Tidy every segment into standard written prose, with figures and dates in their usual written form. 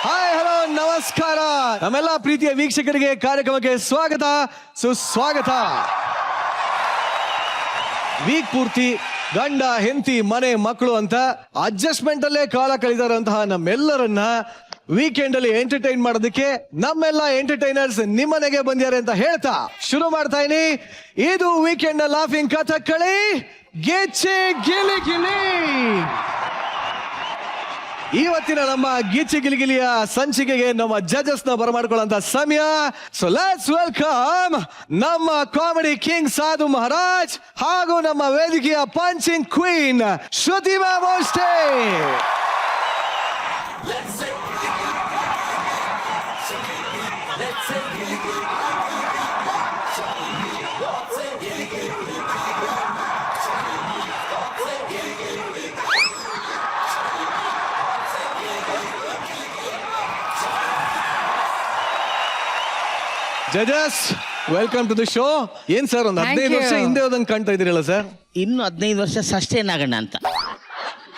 Hi hello ನಮಸ್ಕಾರ ನಮ್ಮೆಲ್ಲ ಪ್ರೀತಿಯ ವೀಕ್ಷಕರಿಗೆ ಕಾರ್ಯಕ್ರಮಕ್ಕೆ ಸ್ವಾಗತ ಸುಸ್ವಾಗತ. ವೀಕ್ ಪೂರ್ತಿ ಗಂಡ ಹೆಂಡತಿ ಮನೆ ಮಕ್ಕಳು ಅಂತ ಅಡ್ಜಸ್ಟ್ಮೆಂಟ್ ಅಲ್ಲೇ ಕಾಲ ಕಳೆದಿರುವಂತಹ ನಮ್ಮೆಲ್ಲರನ್ನ ವೀಕೆಂಡ್ ಅಲ್ಲಿ ಎಂಟರ್ಟೈನ್ ಮಾಡೋದಕ್ಕೆ ನಮ್ಮೆಲ್ಲ ಎಂಟರ್ಟೈನರ್ಸ್ ನಿಮ್ಮನೆಗೆ ಬಂದಿದ್ದಾರೆ ಅಂತ ಹೇಳ್ತಾ ಶುರು ಮಾಡ್ತಾ ಇದೀನಿ. ಇದು ವೀಕೆಂಡ್ ಲಾಫಿಂಗ್ ಕಥಕ್ಕಳಿ ಗೆಚ್ಚೆ ಗಿಲಿ ಗಿಲಿ. ಇವತ್ತಿನ ನಮ್ಮ ಗಿಚ್ಚಿ ಗಿಲಿಗಿಲಿಯ ಸಂಚಿಕೆಗೆ ನಮ್ಮ ಜಡ್ಜಸ್ ನ ಬರಮಾಡ್ಕೊಳ್ಳುವಂತ ಸಮಯ. ಸೊ ಲೆಟ್ಸ್ ವೆಲ್ಕಮ್ ನಮ್ಮ ಕಾಮಿಡಿ ಕಿಂಗ್ ಸಾಧು ಮಹಾರಾಜ್ ಹಾಗೂ ನಮ್ಮ ವೇದಿಕೆಯ ಪಂಚಿಂಗ್ ಕ್ವೀನ್ ಶ್ರುತಿ ಮ್ಯಾಮ್ ಅಷ್ಟೇ. ಜಜಸ್ ವೆಲ್ಕಮ್ ಟು ದಿ ಶೋ. ಏನ್ ಸರ್ ಒಂದು 15 ವರ್ಷ ಹಿಂದೆ ಹೋದಂಗೆ ಕಾಣ್ತಾ ಇದೀರಲ್ಲ ಸರ್? ಇನ್ನು 15 ವರ್ಷ ಸಷ್ಟೇನಾಗಣ್ಣ ಅಂತ.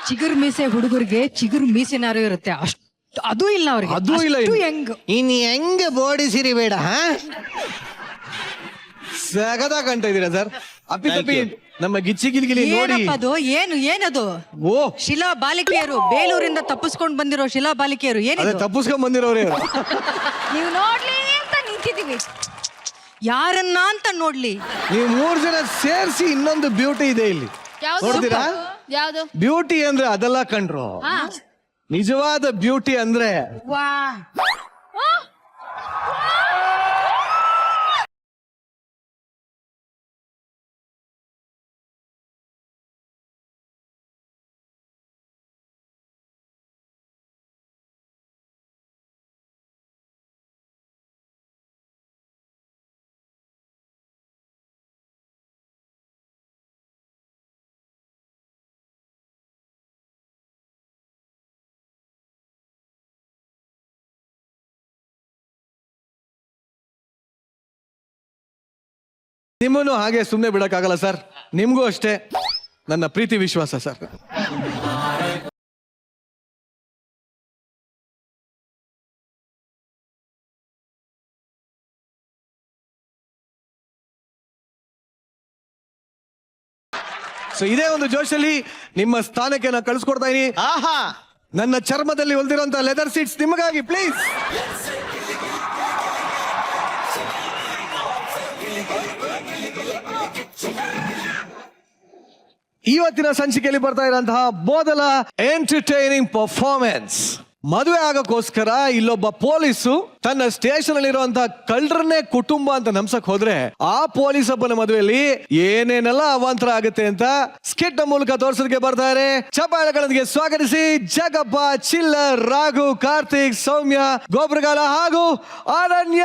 ಚಿಗುರು ಮೀಸೆ ಹುಡುಗರಿಗೆ ಚಿಗುರು ಮೀಸೆನಾರು ಇರುತ್ತೆ, ಅಷ್ಟು ಅದು ಇಲ್ಲ ಅವ್ರಿಗೆ. ಅದು ಇಲ್ಲ ಹೆಂಗ್ ಇನ್ನು ಹೆಂಗ್ ಬೋಡಿಸಿರಿ ಬೇಡ. ಸಗದ ಕಾಣ್ತಾ ಇದೀರಾ ಸರ್. ಅಪ್ಪಿ ತಪ್ಪಿ ನಮ್ಮ ಗಿಚ್ಚಿ ಗಿಲಿಗಿಲಿ ನೋಡಿ. ಅದು ಏನದು? ಓ ಶಿಲಾ ಬಾಲಿಕೆಯರು, ಬೇಲೂರಿಂದ ತಪ್ಪಿಸ್ಕೊಂಡ್ ಬಂದಿರೋ ಶಿಲಾ ಬಾಲಿಕೆಯರು. ಅದೇ ಏನಿದು? ತಪ್ಪಿಸ್ಕೊಂಡ್ ಬಂದಿರೋರೇ. ನೀವು ನೋಡ್ಲಿ ಅಂತ ನಿಂತಿದೀವಿ, ಯಾರನ್ನ ಅಂತ ನೋಡ್ಲಿ. ನೀವು 3 ಜನ ಸೇರಿಸಿ ಇನ್ನೊಂದು ಬ್ಯೂಟಿ ಇದೆ ಇಲ್ಲಿ, ನೋಡ್ತೀರಾ? ಯಾವುದು ಬ್ಯೂಟಿ ಅಂದ್ರೆ ಅದೆಲ್ಲ ಕಂಡ್ರು. ನಿಜವಾದ ಬ್ಯೂಟಿ ಅಂದ್ರೆ ವಾ ನಿಮ್ಮನ್ನು ಹಾಗೆ ಸುಮ್ಮನೆ ಬಿಡಕ್ಕಾಗಲ್ಲ ಸರ್. ನಿಮ್ಗೂ ಅಷ್ಟೇ ನನ್ನ ಪ್ರೀತಿ ವಿಶ್ವಾಸ ಸರ್. ಸೊ ಇದೇ ಒಂದು ಜೋಶಲ್ಲಿ ನಿಮ್ಮ ಸ್ಥಾನಕ್ಕೆ ನಾನು ಕಳಿಸ್ಕೊಡ್ತಾ ಇದೀನಿ. ಆಹಾ, ನನ್ನ ಚರ್ಮದಲ್ಲಿ ಹೊಲ್ದಿರುವಂತಹ ಲೆದರ್ ಸೀಟ್ಸ್ ನಿಮಗಾಗಿ ಪ್ಲೀಸ್. ಇವತ್ತಿನ ಸಂಚಿಕೆಯಲ್ಲಿ ಬರ್ತಾ ಇರುವಂತಹ ಮೊದಲ ಎಂಟರ್ಟೈನಿಂಗ್ ಪರ್ಫಾರ್ಮೆನ್ಸ್. ಮದುವೆ ಆಗಕ್ಕೋಸ್ಕರ ಇಲ್ಲೊಬ್ಬ ಪೊಲೀಸು ತನ್ನ ಸ್ಟೇಷನ್ ಅಲ್ಲಿ ಇರುವಂತಹ ಕಳ್ಳರನ್ನೇ ಕುಟುಂಬ ಅಂತ ನಂಬ್ಸಕ್ ಹೋದ್ರೆ ಆ ಪೊಲೀಸ್ ಒಬ್ಬನ ಮದುವೆಯಲ್ಲಿ ಏನೇನೆಲ್ಲ ಅವಾಂತರ ಆಗುತ್ತೆ ಅಂತ ಸ್ಕಿಟ್ ಮೂಲಕ ತೋರ್ಸೋದಕ್ಕೆ ಬರ್ತಾರೆ. ಚಪ್ಪಾಳೆಗಳೊಂದಿಗೆ ಸ್ವಾಗತಿಸಿ ಜಗಪ್ಪ, ಚಿಲ್ಲರ್, ರಾಘು, ಕಾರ್ತಿಕ್, ಸೌಮ್ಯ, ಗೋಬ್ರಗಾಲ ಹಾಗೂ ಅನನ್ಯ.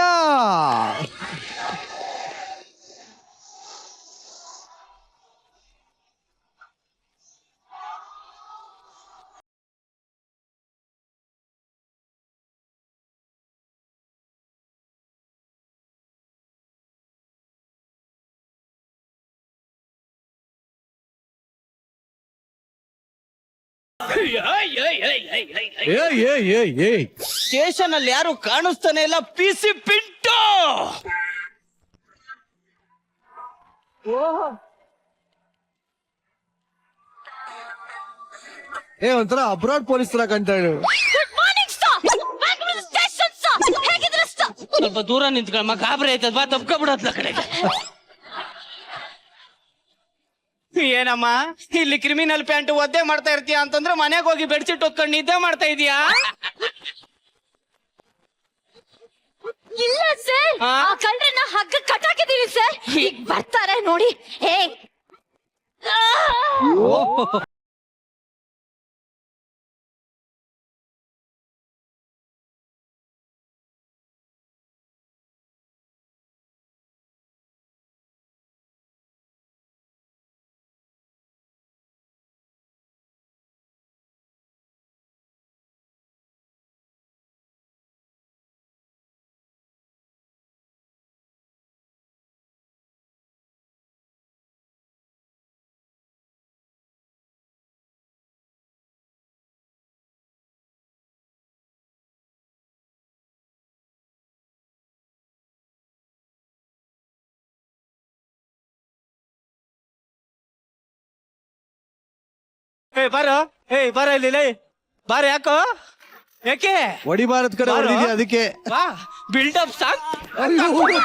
ಸ್ಟೇಷನ್ ಅಲ್ಲಿ ಯಾರು ಕಾಣಿಸ್ತಾನೆ ಇಲ್ಲ. ಪಿಸಿ ಪಿಂಟು ಒಂಥರ ಅಬ್ರಾಡ್ ಪೊಲೀಸ್ ತರ ಕಾಣ್ತಾ ಇದ್ರು. ಸ್ವಲ್ಪ ದೂರ ನಿಂತ್ಕೊಳ್ಳ, ಗಾಬರಿ ಆಯ್ತದ, ಬಾ ತಪ್ಕೊಬಿಡತ್ತ ಕಡೆಗೆ. ಏನಮ್ಮ ಇಲ್ಲಿ ಕ್ರಿಮಿನಲ್ ಪ್ಯಾಂಟ್ ಒದ್ದೆ ಮಾಡ್ತಾ ಇರ್ತೀಯ ಅಂತಂದ್ರೆ ಮನೆಗೆ ಹೋಗಿ ಬೆಡ್ಶೀಟ್ ಹೊತ್ಕೊಂಡು ನಿದ್ದೆ ಮಾಡ್ತಾ ಇದೀಯಾ? ಇಲ್ಲ ಸರ್, ಆ ಕಳ್ಳರನ್ನ ಹಗ್ಗ ಕಟ್ಟಾಕಿದೀನಿ ಸರ್. ಈಗ ಬರ್ತಾರೆ ನೋಡಿ. ಹೇ ಬಾರ ಇಲ್ಲಿ ಲೇ. ಬಾರ ಯಾಕೋ ಯಾಕೆ ಹೊಡಿಬಾರದ್ ಕಡೆ ಬಾರೋ. ಹೊಡೆದಿದ್ಯಾ ಅದಕ್ಕೆ ಬಾ ಬಿಲ್ಡಪ್ ಸಾಂಗ್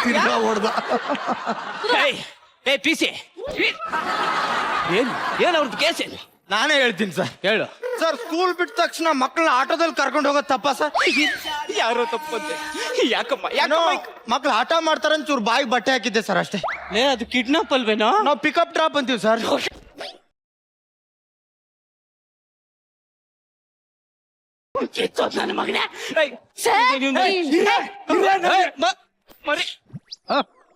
ತಿರ್ಗಾ ಹೊಡ್ದ. ಏ ಪಿಸಿ ಏನ್ ಅವ್ರದ್ದು ಕೇಸ್ ಏನು? ನಾನೇ ಹೇಳ್ತೀನಿ ಸರ್. ಹೇಳು ಸರ್, ಸ್ಕೂಲ್ ಬಿಟ್ಟ ತಕ್ಷಣ ಮಕ್ಕಳನ್ನ ಆಟೋದಲ್ಲಿ ಕರ್ಕೊಂಡು ಹೋಗೋದು ತಪ್ಪ ಸರ್? ಯಾರೋ ತಪ್ಪಂತೆ. ಯಾಕಮ್ಮ ಮಕ್ಳು ಆಟ ಮಾಡ್ತಾರಂತ ಚೂರು ಬಾಯಿಗೆ ಬಟ್ಟೆ ಹಾಕಿದ್ದೆ ಸರ್ ಅಷ್ಟೇ. ಲೇ ಅದು ಕಿಡ್ನಾಪ್ ಅಲ್ವೇನೋ? ನಾವು ಪಿಕಪ್ ಡ್ರಾಪ್ ಅಂತೀವಿ ಸರ್. ನನ್ನ ಮಗನೇ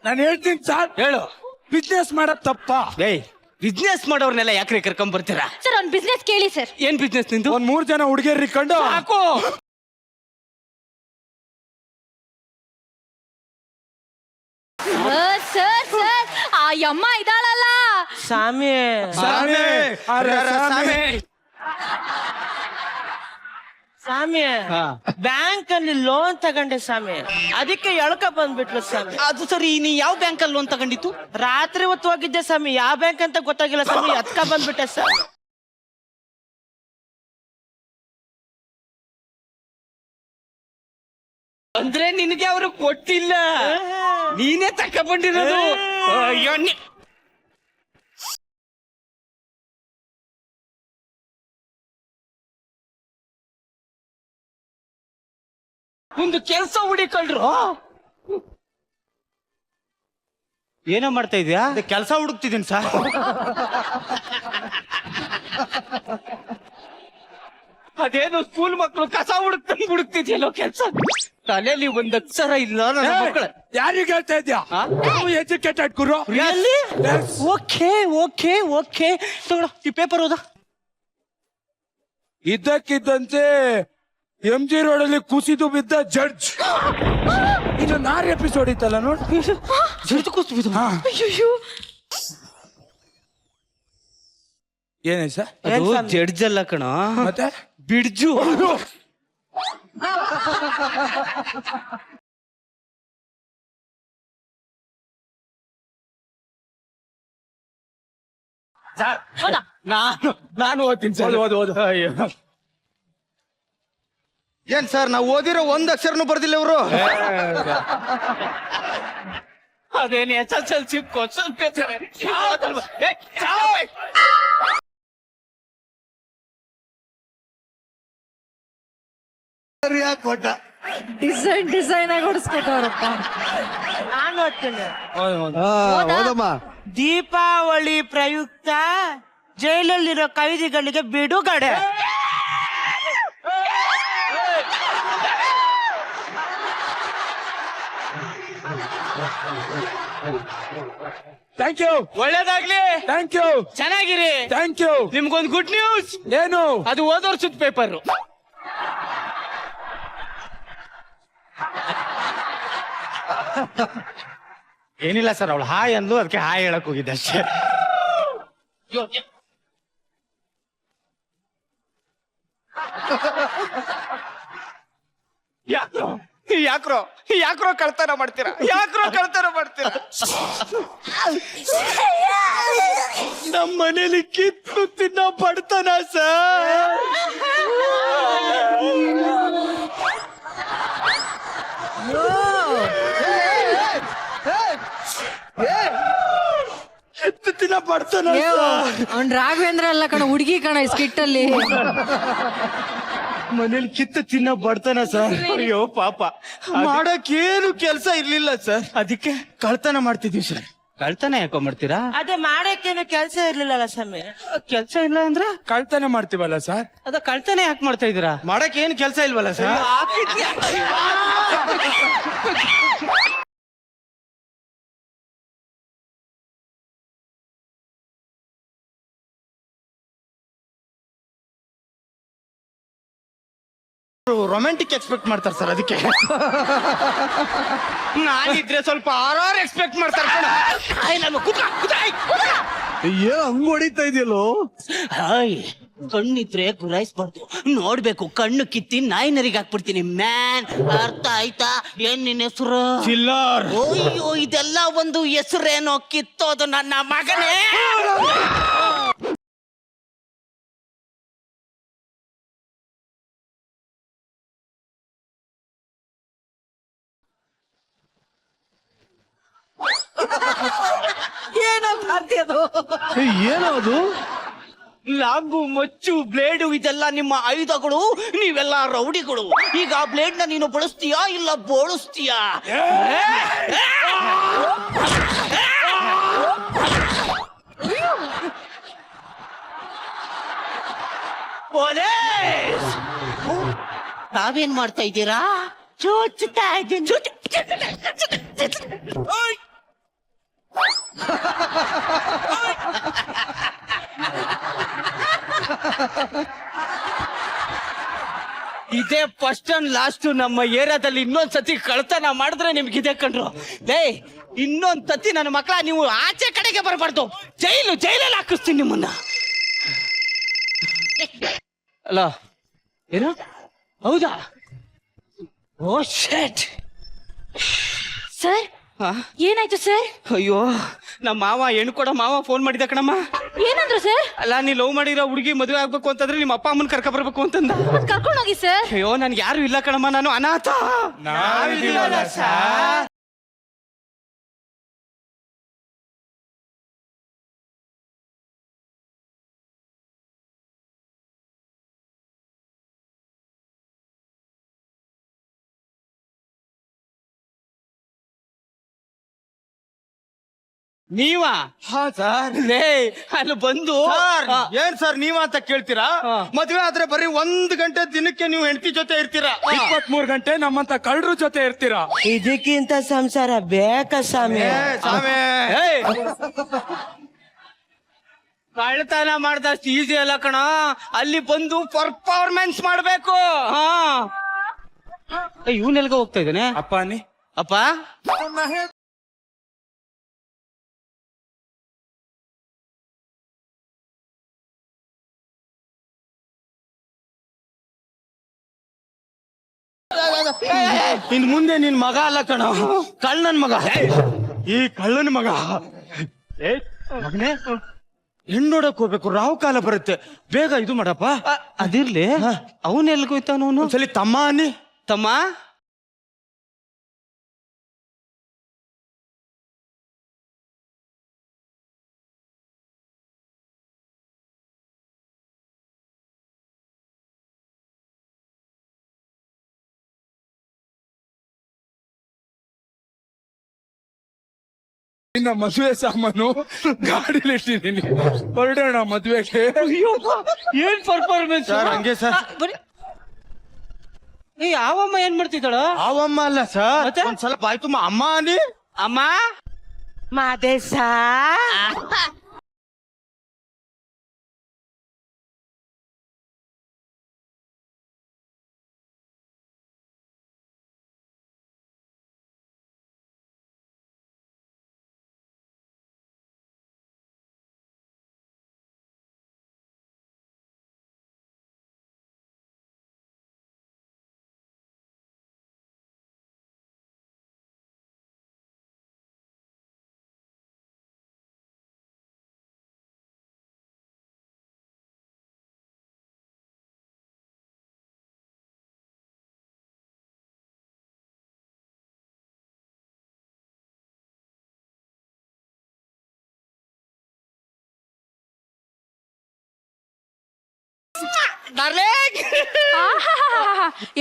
ನಾನು ಹೇಳ್ತೀನಿ ಸರ್, ಹೇಳು. ಬಿಸ್ನೆಸ್ ಮಾಡಕ್ ತಪ್ಪ. ಏಯ್ ಬಿಸ್ನೆಸ್ ಮಾಡೋರ್ನೆಲ್ಲ ಯಾಕ್ರೆ ಕರ್ಕೊಂಡ್ ಬರ್ತೀರಾ? ಸರ್ ಅವ್ನ್ ಬಿಸ್ನೆಸ್ ಕೇಳಿ ಸರ್. ಏನ್ ಬಿಸ್ನೆಸ್ ನಿಂದು? ಒಂದ್ 3 ಜನ ಹುಡುಗಿಯರ್ ಇಟ್ಕೊಂಡು ಸಾಕು. ಸರ್ ಸರ್ ಆ ಯಮ್ಮ ಇದಾಳಲ್ಲ ಸಾಮಿ ಸಾಮಿ, ಅರೆ ಸಾಮಿ. ಸ್ವಾಮಿ ಬ್ಯಾಂಕ್ ಅಲ್ಲಿ ಲೋನ್ ತಗೊಂಡೆ ಸ್ವಾಮಿ, ಅದಕ್ಕೆ ಎಳ್ಕ ಬಂದ್ಬಿಟ್ಲು ಸ್ವಾಮಿ. ಅದು ಸರಿ, ನೀ ಯಾವ ಬ್ಯಾಂಕ್ ಅಲ್ಲಿ ಲೋನ್ ತಗೊಂಡಿತ್ತು? ರಾತ್ರಿ ಹೊತ್ತು ಹೋಗಿದ್ದೆ ಸ್ವಾಮಿ, ಯಾವ ಬ್ಯಾಂಕ್ ಅಂತ ಗೊತ್ತಾಗಿಲ್ಲ ಸ್ವಾಮಿ, ಅದ್ಕ ಬಂದ್ಬಿಟ್ಟೆ ಸ್ವಾಮಿ. ಅಂದ್ರೆ ನಿನಗೆ ಅವರು ಕೊಟ್ಟಿಲ್ಲ, ನೀನೇ ತಕೊಂಡ್ಬಂದಿರೋದು. ಅಯ್ಯೋ ಒಂದು ಕೆಲಸ ಹುಡಿಕಳ್ರು. ಏನೋ ಮಾಡ್ತಾ ಇದೀಯಾ? ಕೆಲಸ ಹುಡುಕ್ತಿದ್ದೀನಿ ಸರ್. ಅದೇನು ಸ್ಕೂಲ್ ಮಕ್ಕಳು ಕಸ ಹುಡುಕ್ತಿದ್ಯಲ್ಲೋ ಕೆಲ್ಸ. ತಲೆಯಲ್ಲಿ ಒಂದ್ ಅಕ್ಷರ ಇಲ್ಲ ನನ್ನ ಮಕ್ಕಳ. ಯಾರಿಗೆ ಹೇಳ್ತಾ ಇದ್ಯಾ? ಎಜುಕೇಟೆಡ್ ಗುರು. ಓಕೆ ಓಕೆ ಓಕೆ ತಗೊಳ ಈ ಪೇಪರ್ ಓದ. ಇದ್ದಕ್ಕಿದ್ದಂತೆ MG ರೋಡ್ ಅಲ್ಲಿ ಕುಸಿದು ಬಿದ್ದ ಜಡ್ಜ್. ಇನ್ನು 4 ಎಪಿಸೋಡ್ ಇತ್ತಲ್ಲ ನೋಡಿ. ಹಾ. ಏನೇ ಸರ್? ಅದು ಜಡ್ಜ್ ಅಲ್ಲ ಕಣ, ಮತ್ತೆ ಬಿಡ್ಜು. ನಾನು ಓದ್ತೀನಿ ಸರ್. ಓದು. ಏನ್ ಸರ್, ನಾವು ಓದಿರೋ ಒಂದ್ ಅಕ್ಷರನು ಬರ್ದಿಲ್ಲ ಇವರು. ಅದೇನು SSLC ಕ್ವಶನ್ ಪೇಪರ್. ಡಿಸೈನ್ ಆಗಿ ಹೊಡಿಸ್ಕೊಟ್ಟವ್ರಪ್ಪ. ನಾನು ಓದ್ತೇನೆ. ಹೌದಮ್ಮ. ದೀಪಾವಳಿ ಪ್ರಯುಕ್ತ ಜೈಲಲ್ಲಿರೋ ಕೈದಿಗಳಿಗೆ ಬಿಡುಗಡೆ. Thank you. ಒಳ್ಳೇದಾಗ್ಲಿ, ಥ್ಯಾಂಕ್ ಯು. ಚೆನ್ನಾಗಿರಿ. Thank you. ನಿಮ್ಗೊಂದು ಗುಡ್ ನ್ಯೂಸ್. ಏನು? ಅದು ಹೋದ ವರ್ಷದ ಪೇಪರ್. ಏನಿಲ್ಲ ಸರ್, ಅವಳು ಹಾಯ್ ಅಂದ್ಲು, ಅದಕ್ಕೆ ಹಾಯ್ ಹೇಳಕ್ ಹೋಗಿದ್ದೆ ಅಷ್ಟೇ. ಯಾಕ್ರೋ ಯಾಕ್ರೋ ಕಳ್ತನ ಮಾಡ್ತೀರಾ? ನಮ್ಮ ಮನೇಲಿ ಕಿತ್ತು ತಿನ್ನೋ ಬಡ್ತಾನ ಸರ್. ಕಿತ್ತು ತಿನ್ನೋ ಬಡ್ತಾನ. ಅವ್ನ್ ರಾಘವೇಂದ್ರ ಅಲ್ಲ ಕಣ, ಹುಡುಗಿ ಕಣ ಸ್ಕಿಟ್ ಅಲ್ಲಿ. ಮನೇಲಿ ಕಿತ್ತು ತಿನ್ನೋ ಬಡ್ತಾನ ಸರ್. ಅಯ್ಯೋ ಪಾಪ, ಮಾಡಕ್ಕೇನು ಕೆಲಸ ಇರ್ಲಿಲ್ಲ ಸರ್, ಅದಕ್ಕೆ ಕಳ್ತನ ಮಾಡ್ತಿದೀವಿ ಸರ್. ಕಳ್ತನ ಯಾಕೋ ಮಾಡ್ತೀರಾ? ಅದೇ ಮಾಡಕ್ಕೇನು ಕೆಲ್ಸ ಇರ್ಲಿಲ್ಲಲ್ಲ ಸ್ವಾಮಿ. ಕೆಲ್ಸ ಇಲ್ಲ ಅಂದ್ರೆ ಕಳ್ತನ ಮಾಡ್ತೀವಲ್ಲ ಸರ್. ಅದ ಕಳ್ತನ ಯಾಕೆ ಮಾಡ್ತಾ ಇದೀರಾ? ಮಾಡಕ್ ಏನು ಕೆಲಸ ಇಲ್ವಲ್ಲ ಸರ್. ರೊಮ್ಯಾಂಟಿಕ್ ಎಕ್ಸ್ಪೆಕ್ಟ್ ಮಾಡ್ತಾರೆ ಸರ್, ಅದಕ್ಕೆ. ನಾನಿದ್ರೆ ಸ್ವಲ್ಪ ಆರ್ ಎಕ್ಸ್ಪೆಕ್ಟ್ ಮಾಡ್ತಾರೆ ಕಣ. ಏನೋ ಹಂಗ್ ಹೊಡಿತಾ ಇದೆಯಲ್ಲೋ. ಕಣ್ಣಿದ್ರೆ ಗುರಾಯಿಸ್ಬಾರ್ದು, ನೋಡ್ಬೇಕು. ಕಣ್ಣು ಕಿತ್ತಿ ನಾಯಿ ನರಿಗೆ ಹಾಕ್ಬಿಡ್ತೀನಿ ಮ್ಯಾನ್. ಅರ್ಥ ಆಯ್ತಾ? ಏನ್ ನಿನ್ನ ಹೆಸರು? ಚಿಲ್ಲರ್. ಅಯ್ಯೋ, ಇದೆಲ್ಲ ಒಂದು ಹೆಸರೇನೋ ಕಿತ್ತೋದು ನನ್ನ ಮಗನೇ. ಏನೋ ಅದು? ಲಾಂಗು ಮಚ್ಚು ಬ್ಲೇಡು ಇದೆಲ್ಲ ನಿಮ್ಮ ಆಯುಧಗಳು, ನೀವೆಲ್ಲ ರೌಡಿಗಳು. ಈಗ ಆ ಬ್ಲೇಡ್ ನ ನೀನು ಬಳಸ್ತೀಯಾ ಇಲ್ಲ ಬೋಳಿಸ್ತೀಯಾ? ಪೊಲೀಸ್! ತಾವೇನ್ ಮಾಡ್ತಾ ಇದ್ದೀರಾ? ಚುಚ್ಚುತ್ತಾ ಇದ್ದೀನಿ. ಇದೇ ಫಸ್ಟ್ ಅಂಡ್ ಲಾಸ್ಟ್. ನಮ್ಮ ಏರಿಯಾದಲ್ಲಿ ಇನ್ನೊಂದ್ ಸತಿ ಕಳ್ತನ ಮಾಡಿದ್ರೆ ನಿಮ್ಗಿದೆ ಕಣ್ರು. ಲೇ, ಇನ್ನೊಂದ್ ಸತಿ ನನ್ನ ಮಕ್ಕಳ ನೀವು ಆಚೆ ಕಡೆಗೆ ಬರಬಾರ್ದು. ಜೈಲಲ್ಲಿ ಹಾಕಿಸ್ತೀನಿ ನಿಮ್ಮನ್ನ. ಅಲ್ಲ ಏನು? ಹೌದಾ? ಓ ಶೇಟ್. ಸರ್ ಏನಾಯ್ತು ಸರ್? ಅಯ್ಯೋ, ನಮ್ಮ ಮಾವ ಹೆಣ್ಣು ಕೊಡೋ ಮಾವ ಫೋನ್ ಮಾಡಿದ ಕಣಮ್ಮ. ಏನಂದ್ರು ಸರ್? ಅಲ್ಲ, ನೀ ಲವ್ ಮಾಡಿರೋ ಹುಡುಗಿ ಮದುವೆ ಆಗ್ಬೇಕು ಅಂತಂದ್ರೆ ನಿಮ್ಮ ಅಪ್ಪ ಅಮ್ಮನ್ ಕರ್ಕ ಬರ್ಬೇಕು ಅಂತಂದ. ಕರ್ಕೊಂಡು ಹೋಗಿ ಸರ್. ಅಯ್ಯೋ, ನನ್ಗೆ ಯಾರು ಇಲ್ಲ ಕಣಮ್ಮ, ನಾನು ಅನಾಥ. ನೀವಾ? ಹಾ ಸರ್. ಲೇ, ಅಲ್ಲಿ ಬಂದು ಏನ್ ಸರ್ ನೀವ ಅಂತ ಕೇಳ್ತೀರಾ? ಮದ್ವೆ ಆದ್ರೆ ಬರೀ 1 ಗಂಟೆ ದಿನಕ್ಕೆ ನೀವು ಹೆಂಡತಿ ಜೊತೆ ಇರ್ತೀರಾ. 23 ಗಂಟೆ ನಮ್ಮಂತ ಕಳ್ಳರ ಜೊತೆ ಇರ್ತೀರಾ. ಇದಕ್ಕಿಂತ ಸಂಸಾರ ಬೇಕಾ ಸ್ವಾಮಿ? ಸ್ವಾಮಿ, ಕಳ್ತನ ಮಾಡ್ದಷ್ಟು ಈಸಿ ಅಲ್ಲ ಕಣ. ಅಲ್ಲಿ ಬಂದು ಪರ್ಫಾರ್ಮೆನ್ಸ್ ಮಾಡ್ಬೇಕು. ಹಾ, ಇವನೆಲ್ಗ ಹೋಗ್ತಾ ಇದ್ದಾನೆ? ಅಪ್ಪ ನೀ ಅಪ್ಪ ಇನ್ ಮುಂದೆ ನಿನ್ ಮಗ ಅಲ್ಲ ಕಣ, ಕಳ್ಳನ್ ಮಗ. ಈ ಕಳ್ಳನ್ ಮಗ. ಮಗನೇ, ಹೆಣ್ಣೋಡಕ್ ಹೋಗ್ಬೇಕು, ರಾವು ಕಾಲ ಬರುತ್ತೆ, ಬೇಗ ಇದು ಮಾಡಪ್ಪ. ಅದಿರ್ಲಿ, ಅವನ್ ಎಲ್ಗೋಯ್ತಾನ? ಅವನು ಒಂದ್ಸಲಿ ತಮ್ಮ ಅನ್ನಿ. ತಮ್ಮ. ನಿನ್ನ ಮದುವೆ ಸಾಮಾನು ಗಾಡಿಲಿಟ್ಟಿದ್ದೀನಿ, ಹೊರಡೋಣ ಮದ್ವೆಗೆ. ಏನ್ ಪರ್ಫಾರ್ಮೆನ್ಸ್ ಸರ್ ಹಂಗೆ ಸರ್. ಏ, ಯಾವಮ್ಮ ಏನ್ ಮಾಡ್ತಿದ್ದಾಳ? ಅವಮ್ಮ ಅಲ್ಲ ಸರ್, ಮತ್ತೆ? ಒಂದ್ಸಲ ಬಾಯ್ ತುಂಬ ಅಮ್ಮ ಅನ್ನಿ. ಅಮ್ಮ ಮಾದೇಶ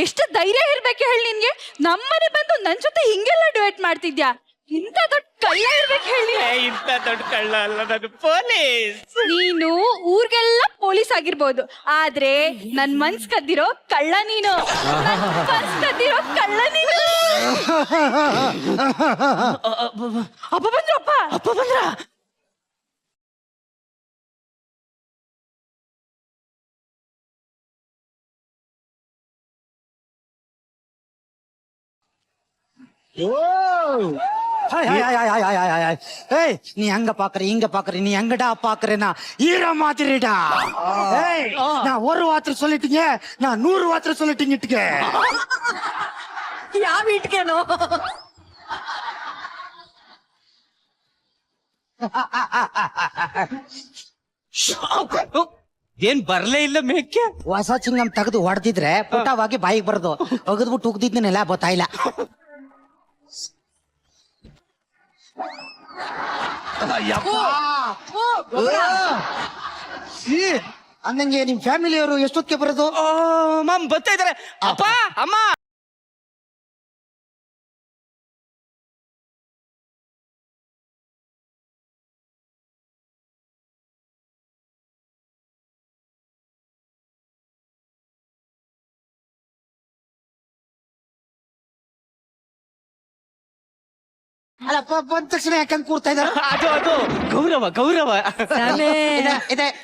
ಎಷ್ಟು ಧೈರ್ಯ ಇರ್ಬೇಕು ಹೇಳಿ ನಿನ್ಗೆ? ನಮ್ಮನೆ ಬಂದು ನನ್ ಜೊತೆ ಹಿಂಗೆಲ್ಲ ಡುಯೆಟ್ ಮಾಡ್ತಿದ್ಯಾ? ಇಂತ ದೊಡ್ಡ ಕಳ್ಳ ಇರ್ಬೇಕು ಹೇಳಿ. ಇಂತ ದೊಡ್ಡ ಕಳ್ಳ ಅಲ್ಲ, ನಾನು ಪೊಲೀಸ್. ನೀನು ಊರ್ಗೆಲ್ಲ ಪೊಲೀಸ್ ಆಗಿರ್ಬೋದು, ಆದ್ರೆ ನನ್ ಮನ್ಸ್ ಕದ್ದಿರೋ ಕಳ್ಳ ನೀನು. ಮನ್ಸ್ ಕದ್ದಿರೋ ಕಳ್ಳ ನೀನು. ಅಪ್ಪ ಬಂದ್ರಪ್ಪ. ಅಪ್ಪ ಬಂದ್ರ? ஏய் நீ அங்க பாக்குற இங்க பாக்குற நீ எங்கடா பாக்குறேன்னா ஈர மாதிரிடா. ஏய் நான் ஒரு வார்த்தை சொல்லிட்டீங்க, நான் 100 வார்த்தை சொல்லிட்டீங்க. ಯಾವ ಇಟ್ಕೇನೋ? ಏನ್ ಬರ್ಲೇ ಇಲ್ಲ ಮೇಕೆ? ಹೊಸ ಚಿಂಗಂ ತೆಗೆದು ಹೊಡೆದಿದ್ರೆ ಪುಟವಾಗಿ ಬಾಯಿಗೆ ಬರೋದು, ಒಗದ್ಬಿಟ್ಟು ಉಗ್ದಿದ್ನೆಲ್ಲ ಗೊತ್ತಾಯಿಲ್ಲ. ಅಂದಂಗೆ ನಿಮ್ ಫ್ಯಾಮಿಲಿಯವರು ಎಷ್ಟೊತ್ತಿಗೆ ಬರೋದು? ಮಾಮ್ ಬರ್ತಾ ಇದಾರೆ. ಅಪ್ಪ ಅಮ್ಮ ಅಲ್ಲಪ್ಪ ಬಂದ ತಕ್ಷಣ ಯಾಕಂದ್ ಕೂರ್ತಾ ಇದಾರೆ? ಅದು ಗೌರವ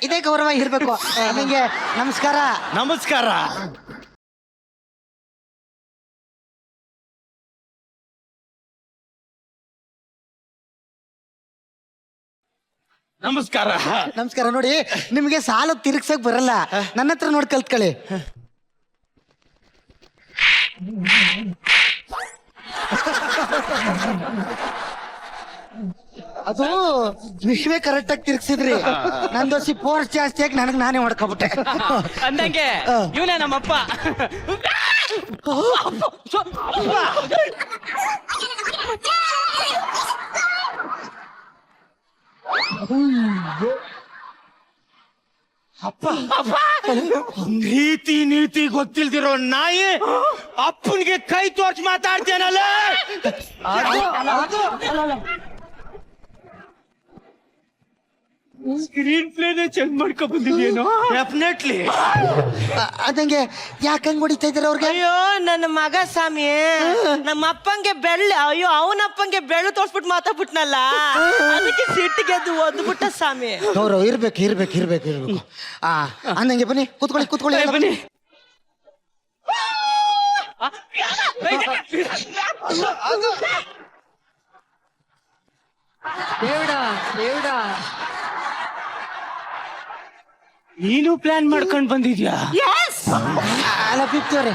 ಇದೇ ಗೌರವ ಇರ್ಬೇಕು. ನಿಮಗೆ ನಮಸ್ಕಾರ. ನಮಸ್ಕಾರ. ನಮಸ್ಕಾರ. ನಮಸ್ಕಾರ. ನೋಡಿ, ನಿಮ್ಗೆ ಸಾಲ ತಿರ್ಗ್ಸಕ್ ಬರಲ್ಲ, ನನ್ನ ಹತ್ರ ನೋಡಿ ಕಲ್ತ್ಕೊಳ್ಳಿ. ಅದು ನೀವೇ ಕರೆಕ್ಟ್ ಆಗಿ ತಿರ್ಗ್ಸಿದ್ರಿ. ನಂದೋಸಿ ಫೋರ್ಸ್ ಜಾಸ್ತಿ ಆಗಿ ನನಗ್ ನಾನೇ ಹೊಡ್ಕೊಬಿಟ್ಟೆ. ಅಂದಂಗೆ ಇವನೇ ನಮ್ಮಪ್ಪ. ನೀತಿ ಗೊತ್ತಿಲ್ದಿರೋ ನಾಯಿ ಅಪ್ಪನಿಗೆ ಕೈ ತೋರ್ಸಿ ಮಾತಾಡ್ತೇನಲ್ಲ. ಸ್ಕ್ರೀನ್ ಪ್ಲೇನೇ ಚೆಂದ ಮಾಡ್ಕೊ ಬಂದಿದ್ಯೇನೋ. ಡೆಫಿನೆಟ್ಲಿ. ಅದಂಗೆ ಯಾಕಂಗ್ ಹೊಡಿತಾ ಇದಾರೆ ಅವ್ರಿಗೆ? ಅಯ್ಯೋ ನನ್ನ ಮಗ ಸ್ವಾಮಿ, ನಮ್ಮ ಅಪ್ಪಂಗೆ ಅಯ್ಯೋ ಅವನಪ್ಪಂಗೆ ಬೆಳ್ಳು ತೋರ್ಸ್ಬಿಟ್ಟು ಮಾತಾಡ್ಬಿಟ್ನಲ್ಲ, ಅದಕ್ಕೆ ಸಿಟ್ಟಿಗೆದ್ದು ಒದ್ಬಿಟ್ಟ ಸ್ವಾಮಿ. ಗೌರವ ಇರ್ಬೇಕು. ಅಂದಂಗೆ ಬನ್ನಿ, ಕೂತ್ಕೊಳ್ಳಿ. ಬನ್ನಿ. ದೇವ್ಡ ನೀನು ಪ್ಲಾನ್ ಮಾಡ್ಕೊಂಡ್ ಬಂದಿದ್ಯಾ? ಅಲ್ಲ ಬಿತ್ತವ್ರೆ,